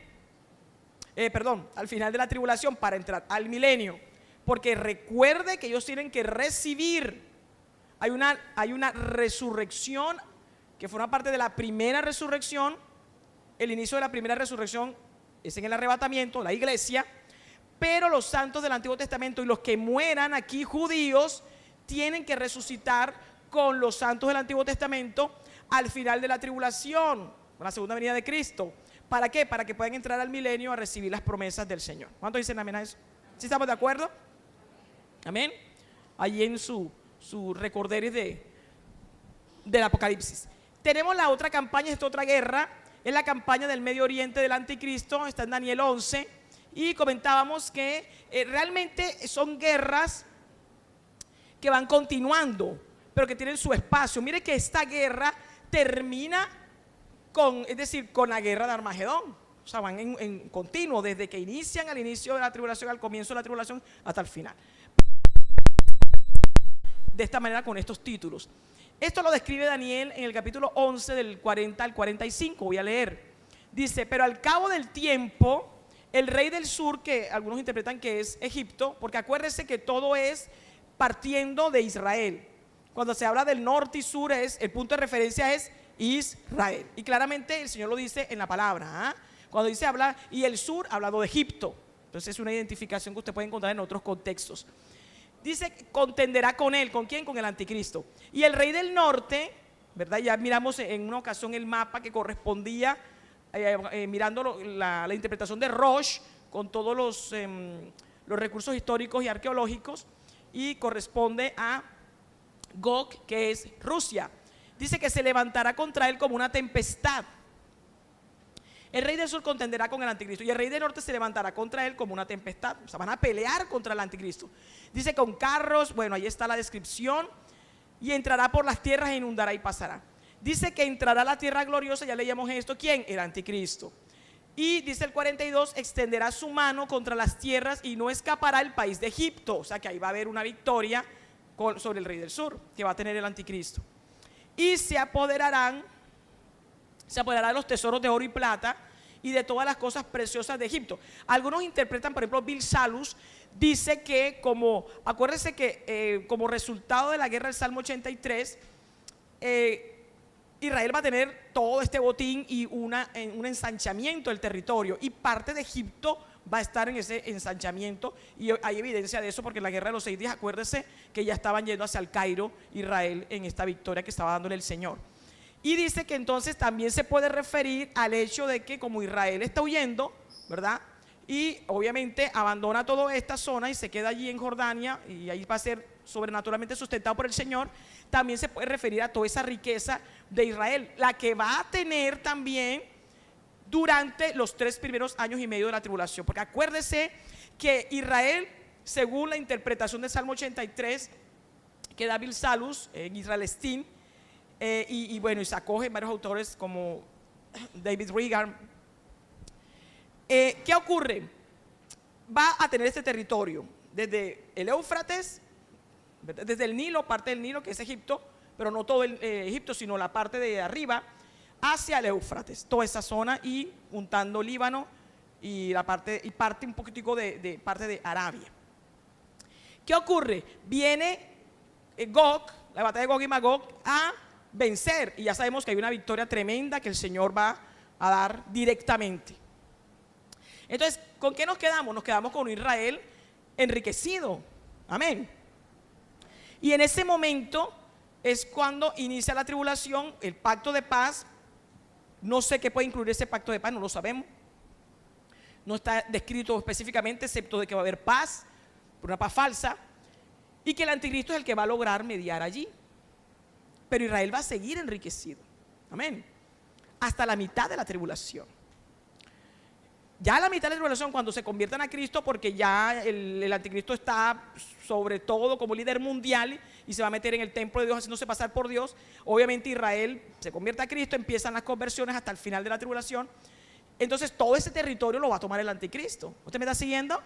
Al final de la tribulación para entrar al milenio. Porque recuerde que ellos tienen que recibir. Hay una resurrección que forma parte de la primera resurrección. El inicio de la primera resurrección es en el arrebatamiento, la iglesia. Pero los santos del Antiguo Testamento y los que mueran aquí, judíos, tienen que resucitar con los santos del Antiguo Testamento al final de la tribulación, la segunda venida de Cristo. ¿Para qué? Para que puedan entrar al milenio a recibir las promesas del Señor. ¿Cuántos dicen amén a eso? ¿Sí estamos de acuerdo? Amén. Allí en su recorderis del Apocalipsis. Tenemos la otra campaña, esta otra guerra, es la campaña del Medio Oriente del Anticristo, está en Daniel 11, y comentábamos que realmente son guerras que van continuando, pero que tienen su espacio. Mire que esta guerra termina con la guerra de Armagedón. O sea, van en continuo, desde que inician al inicio de la tribulación, al comienzo de la tribulación, hasta el final. De esta manera, con estos títulos. Esto lo describe Daniel en el capítulo 11, del 40 al 45. Voy a leer. Dice: pero al cabo del tiempo, el rey del sur, que algunos interpretan que es Egipto, porque acuérdense que todo es partiendo de Israel. Cuando se habla del norte y sur, el punto de referencia es Israel. Y claramente el Señor lo dice en la palabra. Cuando dice habla, y el sur, hablando de Egipto. Entonces es una identificación que usted puede encontrar en otros contextos. Dice: contenderá con él. ¿Con quién? Con el anticristo. Y el rey del norte, ¿verdad? Ya miramos en una ocasión el mapa que correspondía, mirando la interpretación de Roche, con todos los recursos históricos y arqueológicos, y corresponde a Gog, que es Rusia. Dice que se levantará contra él como una tempestad. El rey del sur contenderá con el anticristo y el rey del norte se levantará contra él como una tempestad. O sea, van a pelear contra el anticristo. Dice: con carros, bueno, ahí está la descripción. Y entrará por las tierras e inundará y pasará. Dice que entrará a la tierra gloriosa, ya leíamos esto. ¿Quién? El anticristo. Y dice el 42: extenderá su mano contra las tierras y no escapará el país de Egipto. O sea que ahí va a haber una victoria sobre el rey del sur, que va a tener el anticristo. Y se apoderarán de los tesoros de oro y plata y de todas las cosas preciosas de Egipto. Algunos interpretan, por ejemplo, Bill Salus dice que acuérdense que como resultado de la guerra del Salmo 83, Israel va a tener todo este botín y un ensanchamiento del territorio, y parte de Egipto va a estar en ese ensanchamiento, y hay evidencia de eso porque en la guerra de los 6 días, acuérdense que ya estaban yendo hacia el Cairo, Israel, en esta victoria que estaba dándole el Señor. Y dice que entonces también se puede referir al hecho de que como Israel está huyendo, ¿verdad? Y obviamente abandona toda esta zona y se queda allí en Jordania, y ahí va a ser sobrenaturalmente sustentado por el Señor. También se puede referir a toda esa riqueza de Israel, la que va a tener también durante los 3 primeros años y medio de la tribulación. Porque acuérdese que Israel, según la interpretación del Salmo 83 que da Bill Salus en Israel Steam, y bueno, y se acogen varios autores como David Reagan. ¿Qué ocurre? Va a tener este territorio desde el Éufrates, desde el Nilo, parte del Nilo que es Egipto, pero no todo Egipto, sino la parte de arriba, hacia el Éufrates, toda esa zona, y juntando Líbano y parte un poquitico de parte de Arabia. ¿Qué ocurre? Viene Gog, la batalla de Gog y Magog, a vencer, y ya sabemos que hay una victoria tremenda que el Señor va a dar directamente. Entonces, ¿con qué nos quedamos? Nos quedamos con Israel enriquecido. Amén. Y en ese momento es cuando inicia la tribulación, el pacto de paz. No sé qué puede incluir ese pacto de paz, no lo sabemos. No está descrito específicamente, excepto de que va a haber paz, pero una paz falsa, y que el anticristo es el que va a lograr mediar allí. pero Israel va a seguir enriquecido. Amén. Hasta la mitad de la tribulación. Ya a la mitad de la tribulación, cuando se conviertan a Cristo, porque ya el anticristo está sobre todo como líder mundial y se va a meter en el templo de Dios haciéndose pasar por Dios. Obviamente Israel se convierte a Cristo, empiezan las conversiones hasta el final de la tribulación. Entonces todo ese territorio lo va a tomar el anticristo. ¿Usted me está siguiendo?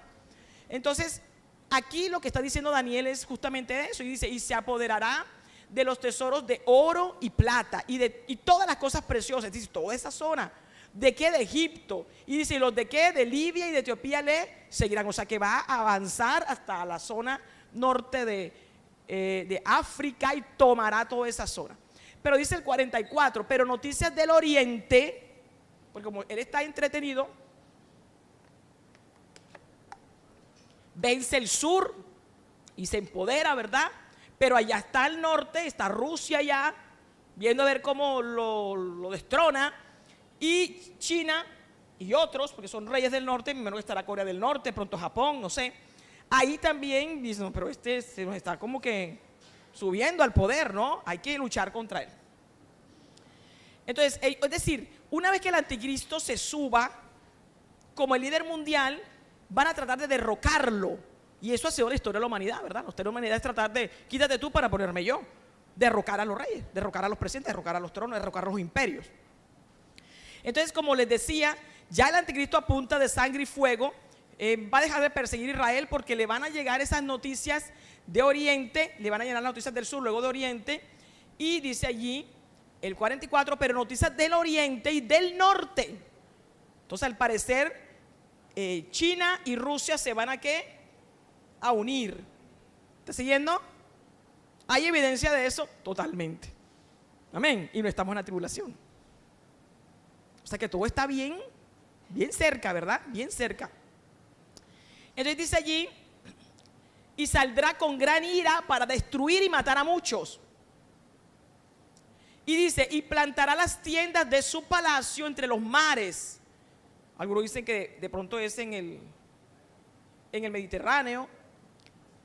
Entonces aquí lo que está diciendo Daniel es justamente eso, y dice: y se apoderará de los tesoros de oro y plata y todas las cosas preciosas. Dice, toda esa zona. ¿De qué? De Egipto. Y dice, ¿los de qué? De Libia y de Etiopía le seguirán. O sea que va a avanzar hasta la zona norte de África y tomará toda esa zona. Pero dice el 44, pero noticias del oriente, porque como él está entretenido, vence el sur y se empodera, ¿verdad? Pero allá está el norte, está Rusia allá, viendo a ver cómo lo destrona. Y China y otros, porque son reyes del norte, primero estará Corea del Norte, pronto Japón, no sé. Ahí también dicen, no, pero este se nos está como que subiendo al poder, ¿no? Hay que luchar contra él. Entonces, es decir, una vez que el anticristo se suba como el líder mundial, van a tratar de derrocarlo. Y eso ha sido la historia de la humanidad, ¿verdad? La historia de la humanidad es tratar de, quítate tú para ponerme yo. Derrocar a los reyes, derrocar a los presidentes, derrocar a los tronos, derrocar a los imperios. Entonces, como les decía, ya el anticristo a punta de sangre y fuego va a dejar de perseguir a Israel, porque le van a llegar esas noticias de Oriente, le van a llegar las noticias del sur, luego de Oriente, y dice allí el 44, pero noticias del Oriente y del Norte. Entonces, al parecer, China y Rusia se van a ¿qué? A unir. ¿Está siguiendo? ¿Hay evidencia de eso? Totalmente. Amén. Y no estamos en la tribulación. O sea que todo está bien cerca, ¿verdad? Bien cerca. Entonces dice allí, y saldrá con gran ira para destruir y matar a muchos. Y dice, y plantará las tiendas de su palacio entre los mares. Algunos dicen que de pronto es en el Mediterráneo.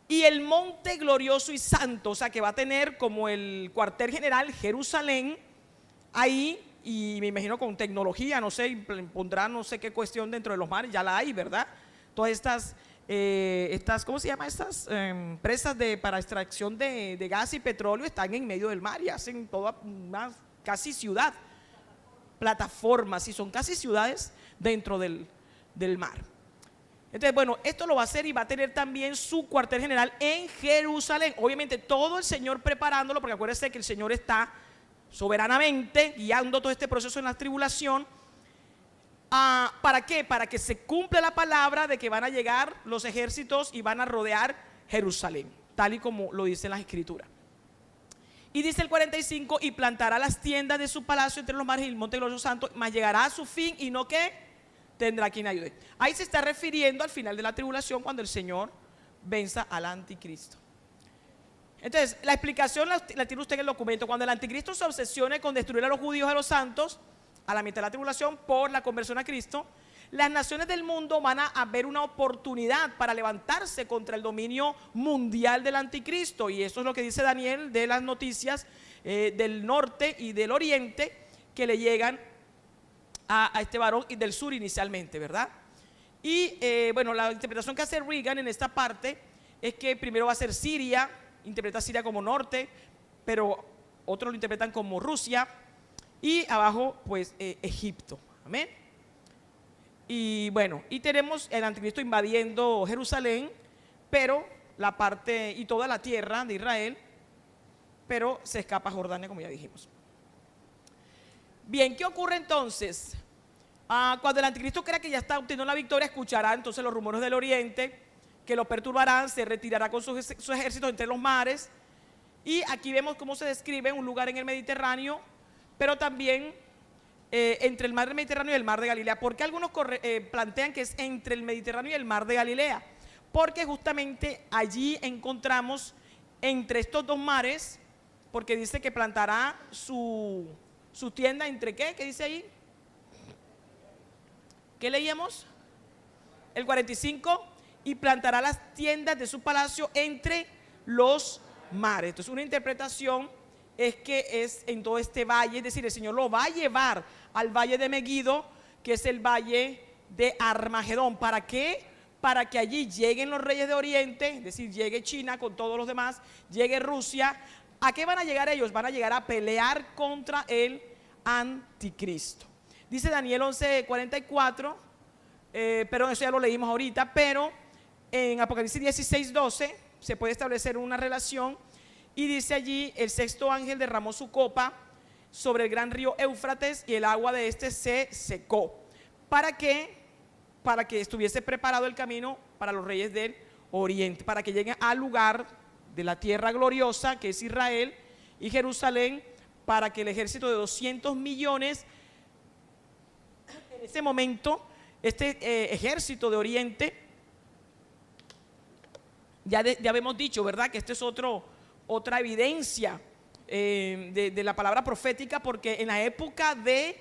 Y el monte glorioso y santo, o sea que va a tener como el cuartel general Jerusalén ahí. Y me imagino con tecnología, no sé, pondrá no sé qué cuestión dentro de los mares, ya la hay, ¿verdad? Todas estas ¿cómo se llama? Estas presas para extracción de gas y petróleo están en medio del mar y hacen toda una casi ciudad, plataformas, y son casi ciudades dentro del mar. Entonces, bueno, esto lo va a hacer y va a tener también su cuartel general en Jerusalén. Obviamente todo el Señor preparándolo, porque acuérdense que el Señor está soberanamente guiando todo este proceso en la tribulación. ¿Para qué? Para que se cumpla la palabra de que van a llegar los ejércitos y van a rodear Jerusalén, tal y como lo dicen las escrituras. Y dice el 45, y plantará las tiendas de su palacio entre los mares y el monte glorioso santo, mas llegará a su fin y no que tendrá quien ayude. Ahí se está refiriendo al final de la tribulación, cuando el Señor venza al anticristo. Entonces, la explicación la tiene usted en el documento. Cuando el anticristo se obsesione con destruir a los judíos, a los santos, a la mitad de la tribulación por la conversión a Cristo, las naciones del mundo van a ver una oportunidad para levantarse contra el dominio mundial del anticristo. Y eso es lo que dice Daniel de las noticias del norte y del oriente que le llegan a este varón, y del sur inicialmente, ¿verdad? Y bueno, la interpretación que hace Reagan en esta parte es que primero va a ser Siria. Interpreta Siria como norte, pero otros lo interpretan como Rusia, y abajo pues Egipto. Amén. Y bueno, y tenemos el anticristo invadiendo Jerusalén, pero la parte y toda la tierra de Israel, pero se escapa a Jordania, como ya dijimos. Bien, ¿qué ocurre entonces? Cuando el anticristo crea que ya está obteniendo la victoria, escuchará entonces los rumores del oriente, que lo perturbarán, se retirará con sus ejércitos entre los mares. Y aquí vemos cómo se describe un lugar en el Mediterráneo, pero también entre el mar del Mediterráneo y el mar de Galilea. ¿Por qué algunos plantean que es entre el Mediterráneo y el mar de Galilea? Porque justamente allí encontramos entre estos dos mares, porque dice que plantará su tienda entre ¿qué? ¿Qué dice ahí? ¿Qué leíamos? El 45, y plantará las tiendas de su palacio entre los mares. Entonces, una interpretación es que es en todo este valle, es decir, el Señor lo va a llevar al valle de Megiddo, que es el valle de Armagedón. ¿Para qué? Para que allí lleguen los reyes de Oriente, es decir, llegue China con todos los demás, llegue Rusia. ¿A qué van a llegar ellos? Van a llegar a pelear contra el anticristo. Dice Daniel 11:44, perdón, eso ya lo leímos ahorita, pero en Apocalipsis 16:12 se puede establecer una relación y dice allí: el sexto ángel derramó su copa sobre el gran río Éufrates y el agua de este se secó. ¿Para qué? Para que estuviese preparado el camino para los reyes del Oriente, para que lleguen al lugar de la tierra gloriosa que es Israel y Jerusalén, para que el ejército de 200 millones, en ese momento, este ejército de Oriente, ya habíamos dicho, ¿verdad?, que esto es otra evidencia de la palabra profética, porque en la época de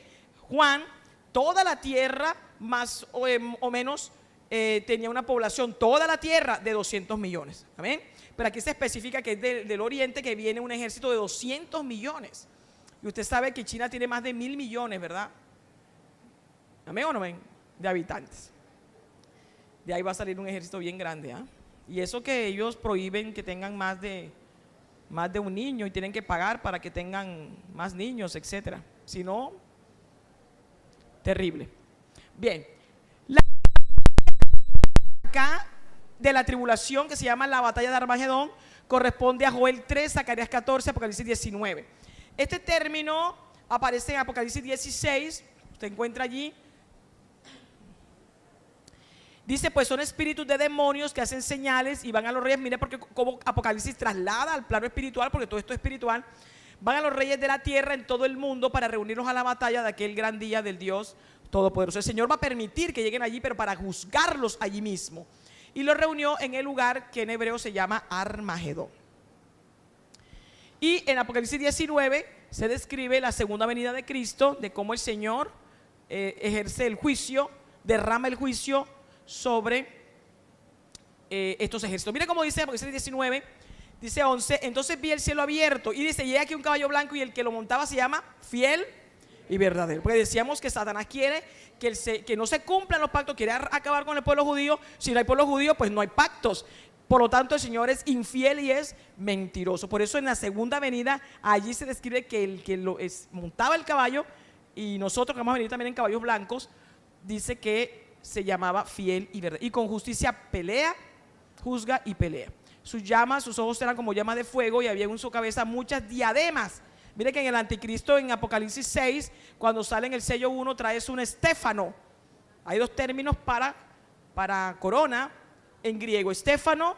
Juan, toda la tierra más o menos tenía una población, toda la tierra, de 200 millones. ¿Amén? Pero aquí se especifica que es del Oriente, que viene un ejército de 200 millones. Y usted sabe que China tiene más de 1.000 millones, ¿verdad? ¿Amén o no amén? De habitantes. De ahí va a salir un ejército bien grande, ¿ah? Y eso que ellos prohíben que tengan más de un niño y tienen que pagar para que tengan más niños, etcétera. Si no, terrible. Bien, la acá de la tribulación, que se llama la batalla de Armagedón, corresponde a Joel 3, Zacarías 14, Apocalipsis 19. Este término aparece en Apocalipsis 16, usted encuentra allí. Dice: pues son espíritus de demonios que hacen señales y van a los reyes. Mire, porque como Apocalipsis traslada al plano espiritual, porque todo esto es espiritual. Van a los reyes de la tierra en todo el mundo para reunirlos a la batalla de aquel gran día del Dios Todopoderoso. El Señor va a permitir que lleguen allí, pero para juzgarlos allí mismo. Y los reunió en el lugar que en hebreo se llama Armagedón. Y en Apocalipsis 19 se describe la segunda venida de Cristo, de cómo el Señor ejerce el juicio, derrama el juicio sobre estos ejércitos. Mire cómo dice Apocalipsis 19, dice 11: entonces vi el cielo abierto y dice: y aquí un caballo blanco y el que lo montaba se llama Fiel y Verdadero. Porque decíamos que Satanás quiere que no se cumplan los pactos, quiere acabar con el pueblo judío. Si no hay pueblo judío, pues no hay pactos. Por lo tanto, el Señor es infiel y es mentiroso. Por eso en la segunda venida allí se describe que el que montaba el caballo, y nosotros que vamos a venir también en caballos blancos, dice que se llamaba Fiel y Verdadero. Y con justicia pelea, juzga y pelea. Sus llamas, sus ojos eran como llamas de fuego y había en su cabeza muchas diademas. Mire que en el anticristo, en Apocalipsis 6, cuando sale en el sello 1, traes un estéfano. Hay dos términos para corona en griego: estéfano,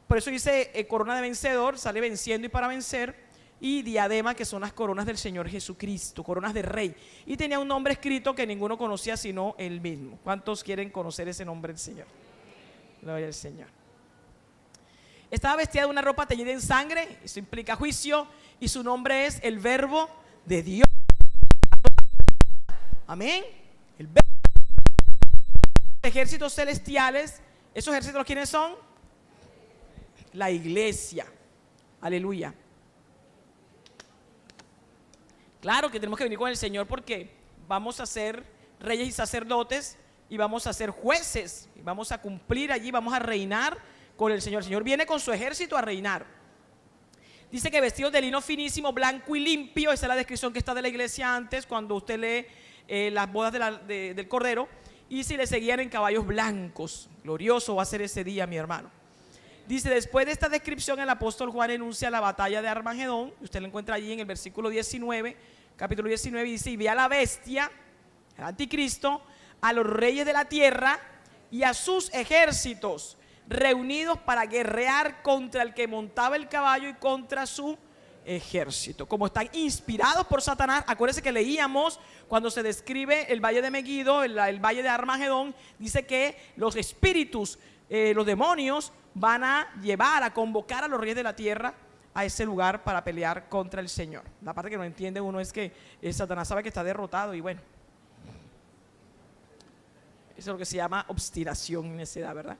por eso dice corona de vencedor, sale venciendo y para vencer, y diadema, que son las coronas del Señor Jesucristo, coronas de rey. Y tenía un nombre escrito que ninguno conocía sino él mismo. ¿Cuántos quieren conocer ese nombre del Señor? Gloria al Señor. Estaba vestida de una ropa teñida en sangre, eso implica juicio, y su nombre es el Verbo de Dios. Amén. El Verbo. Ejércitos celestiales. ¿Esos ejércitos quiénes son? La iglesia. Aleluya. Claro que tenemos que venir con el Señor, porque vamos a ser reyes y sacerdotes y vamos a ser jueces y vamos a cumplir allí, vamos a reinar con el Señor. El Señor viene con su ejército a reinar. Dice que vestidos de lino finísimo, blanco y limpio. Esa es la descripción que está de la iglesia antes, cuando usted lee las bodas del Cordero. Y si le seguían en caballos blancos. Glorioso va a ser ese día, mi hermano. Dice: después de esta descripción, el apóstol Juan enuncia la batalla de Armagedón. Usted lo encuentra allí en el versículo 19, capítulo 19, y dice: y vi a la bestia, el anticristo, a los reyes de la tierra y a sus ejércitos reunidos para guerrear contra el que montaba el caballo y contra su ejército. Como están inspirados por Satanás, acuérdense que leíamos cuando se describe el valle de Megiddo, el valle de Armagedón, dice que los espíritus, los demonios, van a llevar, a convocar a los reyes de la tierra a ese lugar para pelear contra el Señor. La parte que no entiende uno es que Satanás sabe que está derrotado, y bueno, eso es lo que se llama obstinación y necedad, ¿verdad?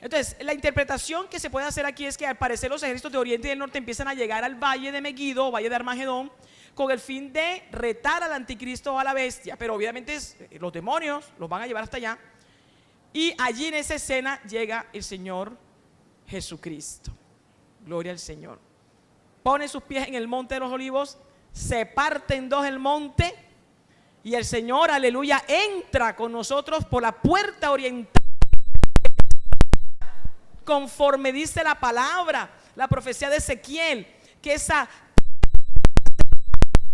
Entonces, la interpretación que se puede hacer aquí es que al parecer los ejércitos de Oriente y del Norte empiezan a llegar al valle de Megiddo, valle de Armagedón, con el fin de retar al anticristo o a la bestia, pero obviamente los demonios los van a llevar hasta allá, y allí en esa escena llega el Señor Jesucristo. Gloria al Señor. Pone sus pies en el monte de los olivos, se parte en dos el monte, y el Señor, aleluya, entra con nosotros por la puerta oriental, conforme dice la palabra, la profecía de Ezequiel, que esa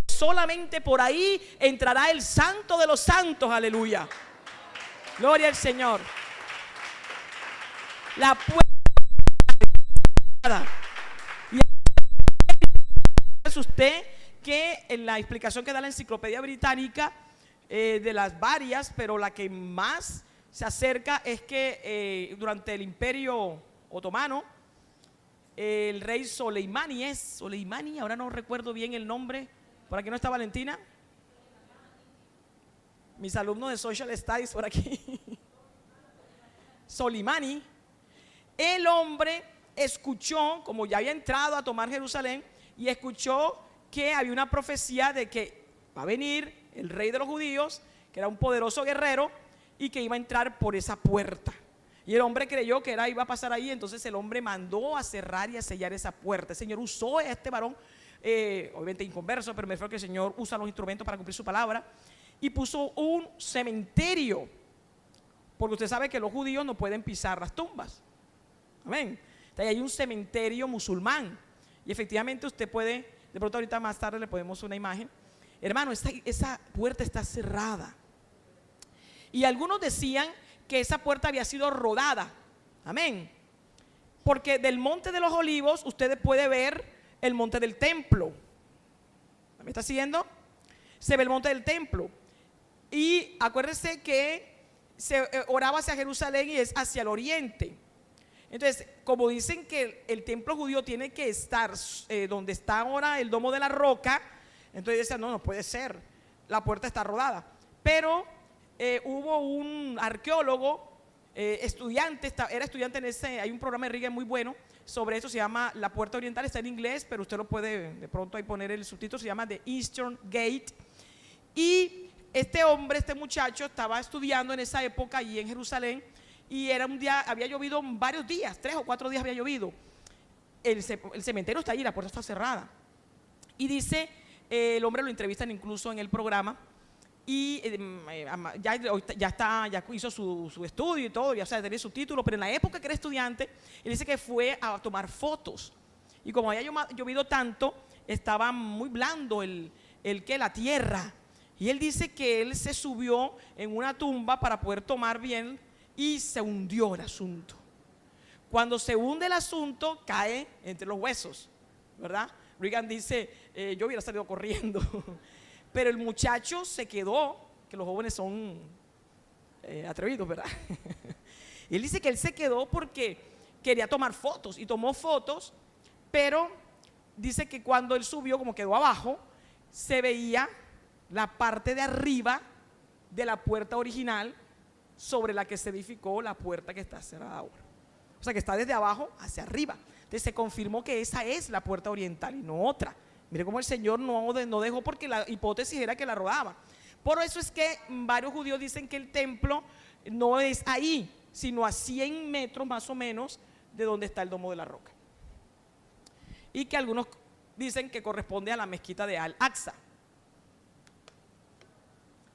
solamente por ahí entrará el Santo de los Santos, aleluya. Gloria al Señor. La puerta. Y es usted que en la explicación que da la Enciclopedia Británica, de las varias, pero la que más se acerca es que durante el Imperio Otomano, el rey Soleimani, ahora no recuerdo bien el nombre. ¿Por aquí no está Valentina? Mis alumnos de Social Studies por aquí. Soleimani, el hombre escuchó, como ya había entrado a tomar Jerusalén, y escuchó que había una profecía de que va a venir el rey de los judíos, que era un poderoso guerrero, y que iba a entrar por esa puerta. Y el hombre creyó que iba a pasar ahí, entonces el hombre mandó a cerrar y a sellar esa puerta. El Señor usó a este varón, obviamente inconverso, pero me refiero que el Señor usa los instrumentos para cumplir su palabra, y puso un cementerio, porque usted sabe que los judíos no pueden pisar las tumbas. Amén. Entonces hay un cementerio musulmán, y efectivamente usted puede, de pronto ahorita más tarde le ponemos una imagen. Hermano, esa puerta está cerrada. Y algunos decían que esa puerta había sido rodada. Amén. Porque del monte de los olivos usted puede ver el monte del templo. ¿Me está siguiendo? Se ve el monte del templo. Y acuérdese que se oraba hacia Jerusalén y es hacia el oriente. Entonces, como dicen que el templo judío tiene que estar donde está ahora el domo de la roca, entonces decían, no puede ser, la puerta está rodada. Pero hubo un arqueólogo, era estudiante en hay un programa de Riga muy bueno sobre eso, se llama La Puerta Oriental, está en inglés, pero usted lo puede de pronto ahí poner el subtítulo, se llama The Eastern Gate. Y este muchacho estaba estudiando en esa época allí en Jerusalén, y era un día, había llovido varios días, 3 o 4 días había llovido. El cementerio está allí, la puerta está cerrada. Y el hombre lo entrevistan incluso en el programa, y ya hizo su estudio y todo, ya tenía su título, pero en la época que era estudiante, él dice que fue a tomar fotos, y como había llovido tanto, estaba muy blando la tierra, y él dice que él se subió en una tumba para poder tomar bien, y se hundió el asunto. Cuando se hunde el asunto, cae entre los huesos, ¿verdad? Reagan dice, yo hubiera salido corriendo. Pero el muchacho se quedó, que los jóvenes son atrevidos, ¿verdad? Él dice que él se quedó porque quería tomar fotos, y tomó fotos, pero dice que cuando él subió, como quedó abajo, se veía la parte de arriba de la puerta original sobre la que se edificó la puerta que está cerrada ahora. O sea que está desde abajo hacia arriba. Entonces se confirmó que esa es la puerta oriental y no otra. Mire cómo el Señor no dejó, porque la hipótesis era que la rodaba. Por eso es que varios judíos dicen que el templo no es ahí, sino a 100 metros más o menos de donde está el domo de la roca. Y que algunos dicen que corresponde a la mezquita de Al-Aqsa.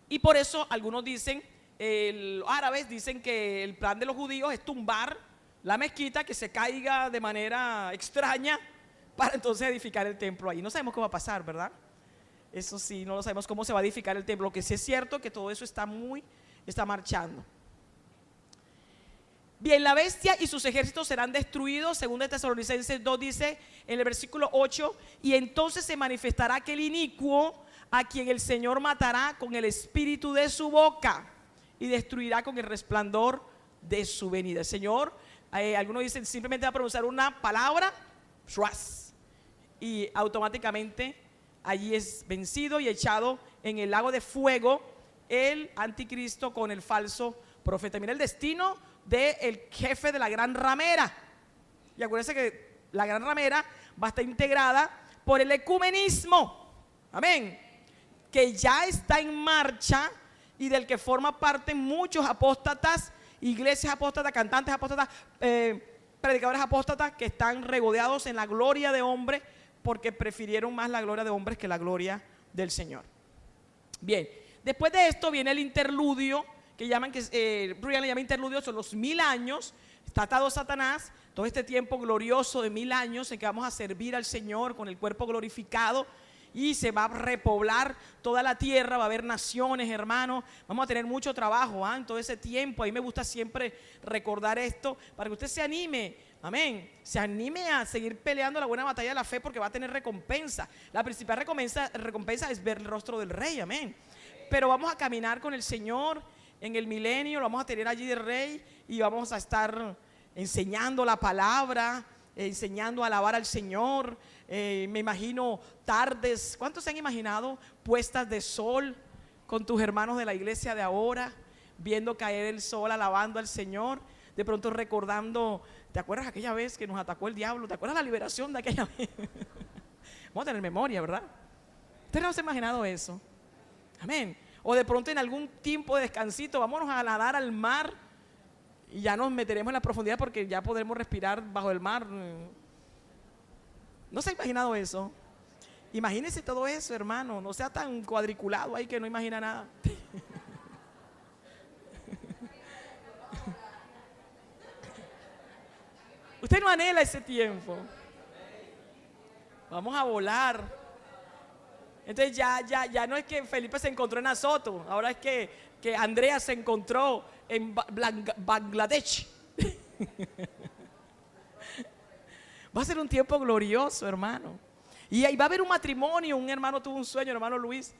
Y por eso algunos dicen, los árabes dicen que el plan de los judíos es tumbar la mezquita, que se caiga de manera extraña, para entonces edificar el templo ahí. No sabemos qué va a pasar, ¿verdad? Eso sí, no lo sabemos cómo se va a edificar el templo. Lo que sí es cierto que todo eso está marchando. Bien, la bestia y sus ejércitos serán destruidos, según de Tesalonicenses 2 dice en el versículo 8, y entonces se manifestará aquel inicuo a quien el Señor matará con el espíritu de su boca y destruirá con el resplandor de su venida. El Señor, algunos dicen, simplemente va a pronunciar una palabra, shwas, y automáticamente allí es vencido y echado en el lago de fuego el anticristo con el falso profeta. Mira el destino del jefe de la gran ramera. Y acuérdense que la gran ramera va a estar integrada por el ecumenismo, amén, que ya está en marcha y del que forma parte muchos apóstatas, iglesias apóstatas, cantantes apóstatas, predicadores apóstatas que están regodeados en la gloria de hombres porque prefirieron más la gloria de hombres que la gloria del Señor. Bien, después de esto viene el interludio, que llaman, Brian le llama interludio, son los 1000 años. Está atado Satanás, todo este tiempo glorioso de 1000 años en que vamos a servir al Señor con el cuerpo glorificado y se va a repoblar toda la tierra, va a haber naciones, hermanos, vamos a tener mucho trabajo en todo ese tiempo. A mí me gusta siempre recordar esto para que usted se anime, amén, se anime a seguir peleando la buena batalla de la fe porque va a tener recompensa. La principal recompensa es ver el rostro del Rey, amén. Pero vamos a caminar con el Señor en el milenio, lo vamos a tener allí de Rey y vamos a estar enseñando la palabra, enseñando a alabar al Señor. Me imagino tardes, ¿cuántos se han imaginado? Puestas de sol con tus hermanos de la iglesia de ahora, viendo caer el sol, alabando al Señor, de pronto recordando, ¿te acuerdas aquella vez que nos atacó el diablo? ¿Te acuerdas la liberación de aquella vez? Vamos a tener memoria, ¿verdad? ¿Ustedes no se han imaginado eso? Amén. O de pronto en algún tiempo de descansito, vámonos a nadar al mar y ya nos meteremos en la profundidad porque ya podremos respirar bajo el mar. ¿No se ha imaginado eso? Imagínese todo eso, hermano. No sea tan cuadriculado ahí que no imagina nada. Usted no anhela ese tiempo. Vamos a volar. Entonces ya no es que Felipe se encontró en Azoto, ahora es que Andrea se encontró en Bangladesh. Va a ser un tiempo glorioso, hermano. Y ahí va a haber un matrimonio. Un hermano tuvo un sueño, el hermano Luis,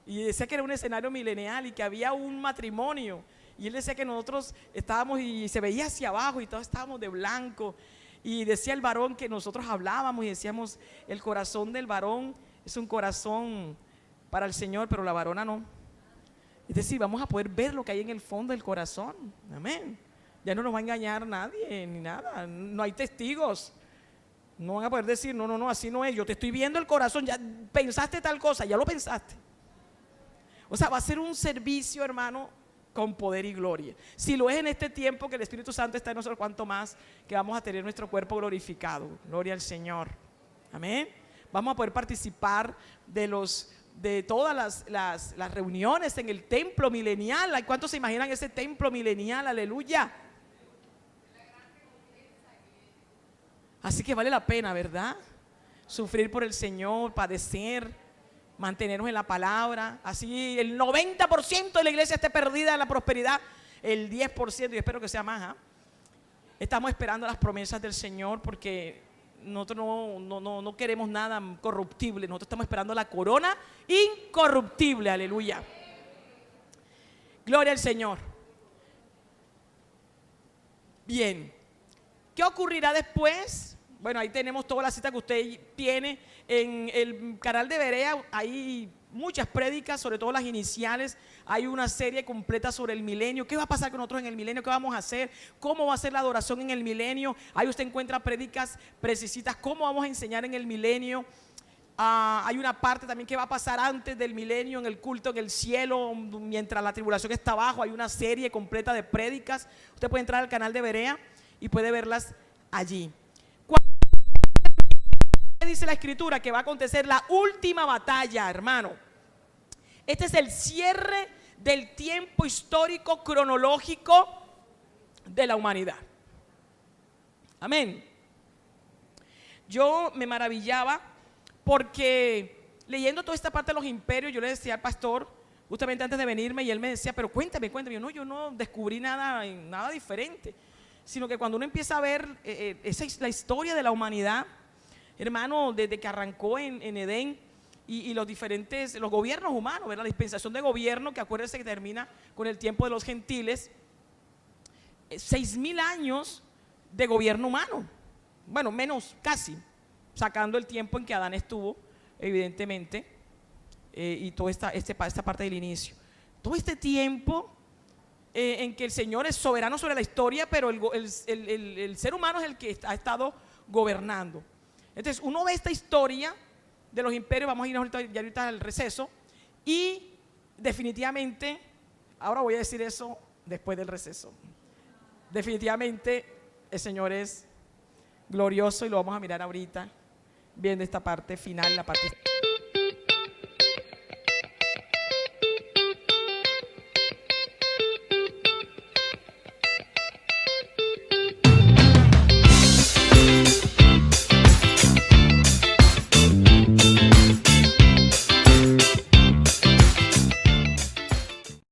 y decía que era un escenario milenial y que había un matrimonio. Y él decía que nosotros estábamos y se veía hacia abajo y todos estábamos de blanco. Y decía el varón que nosotros hablábamos y decíamos, el corazón del varón es un corazón para el Señor, pero la varona no. Es decir, vamos a poder ver lo que hay en el fondo del corazón. Amén. Ya no nos va a engañar nadie ni nada. No hay testigos. No van a poder decir, no, así no es. Yo te estoy viendo el corazón. Ya pensaste tal cosa, ya lo pensaste. O sea, va a ser un servicio, hermano, con poder y gloria. Si lo es en este tiempo que el Espíritu Santo está en nosotros, cuánto más que vamos a tener nuestro cuerpo glorificado. Gloria al Señor. Amén. Vamos a poder participar de todas las reuniones en el templo milenial. ¿Cuántos se imaginan ese templo milenial? Aleluya. Así que vale la pena, ¿verdad? Sufrir por el Señor, padecer, mantenernos en la palabra. Así el 90% de la iglesia esté perdida en la prosperidad, el 10%, y espero que sea más. Estamos esperando las promesas del Señor porque nosotros no queremos nada corruptible. Nosotros estamos esperando la corona incorruptible, aleluya. Gloria al Señor. Bien, ¿qué ocurrirá después? Bueno, ahí tenemos toda la cita que usted tiene en el canal de Berea. Hay muchas prédicas, sobre todo las iniciales. Hay una serie completa sobre el milenio. ¿Qué va a pasar con nosotros en el milenio? ¿Qué vamos a hacer? ¿Cómo va a ser la adoración en el milenio? Ahí usted encuentra prédicas precisitas. ¿Cómo vamos a enseñar en el milenio? Hay una parte también que va a pasar antes del milenio, en el culto en el cielo, mientras la tribulación está abajo. Hay una serie completa de prédicas. Usted puede entrar al canal de Berea y puede verlas allí. Dice la Escritura que va a acontecer la última batalla, hermano. Este es el cierre del tiempo histórico cronológico de la humanidad. Amén. Yo me maravillaba porque leyendo toda esta parte de los imperios, yo le decía al pastor justamente antes de venirme, y él me decía, pero cuéntame. Yo no descubrí nada diferente, sino que cuando uno empieza a ver esa es la historia de la humanidad, hermano, desde que arrancó en Edén y los gobiernos humanos, ¿verdad? La dispensación de gobierno, que acuérdense que termina con el tiempo de los gentiles, 6,000 años de gobierno humano, bueno, menos casi, sacando el tiempo en que Adán estuvo, evidentemente, y toda esta parte del inicio. Todo este tiempo en que el Señor es soberano sobre la historia, pero el ser humano es el que ha estado gobernando. Entonces uno ve esta historia de los imperios, vamos a ir ahorita al receso, y definitivamente, ahora voy a decir eso después del receso, definitivamente el Señor es glorioso y lo vamos a mirar ahorita, viendo esta parte final, la parte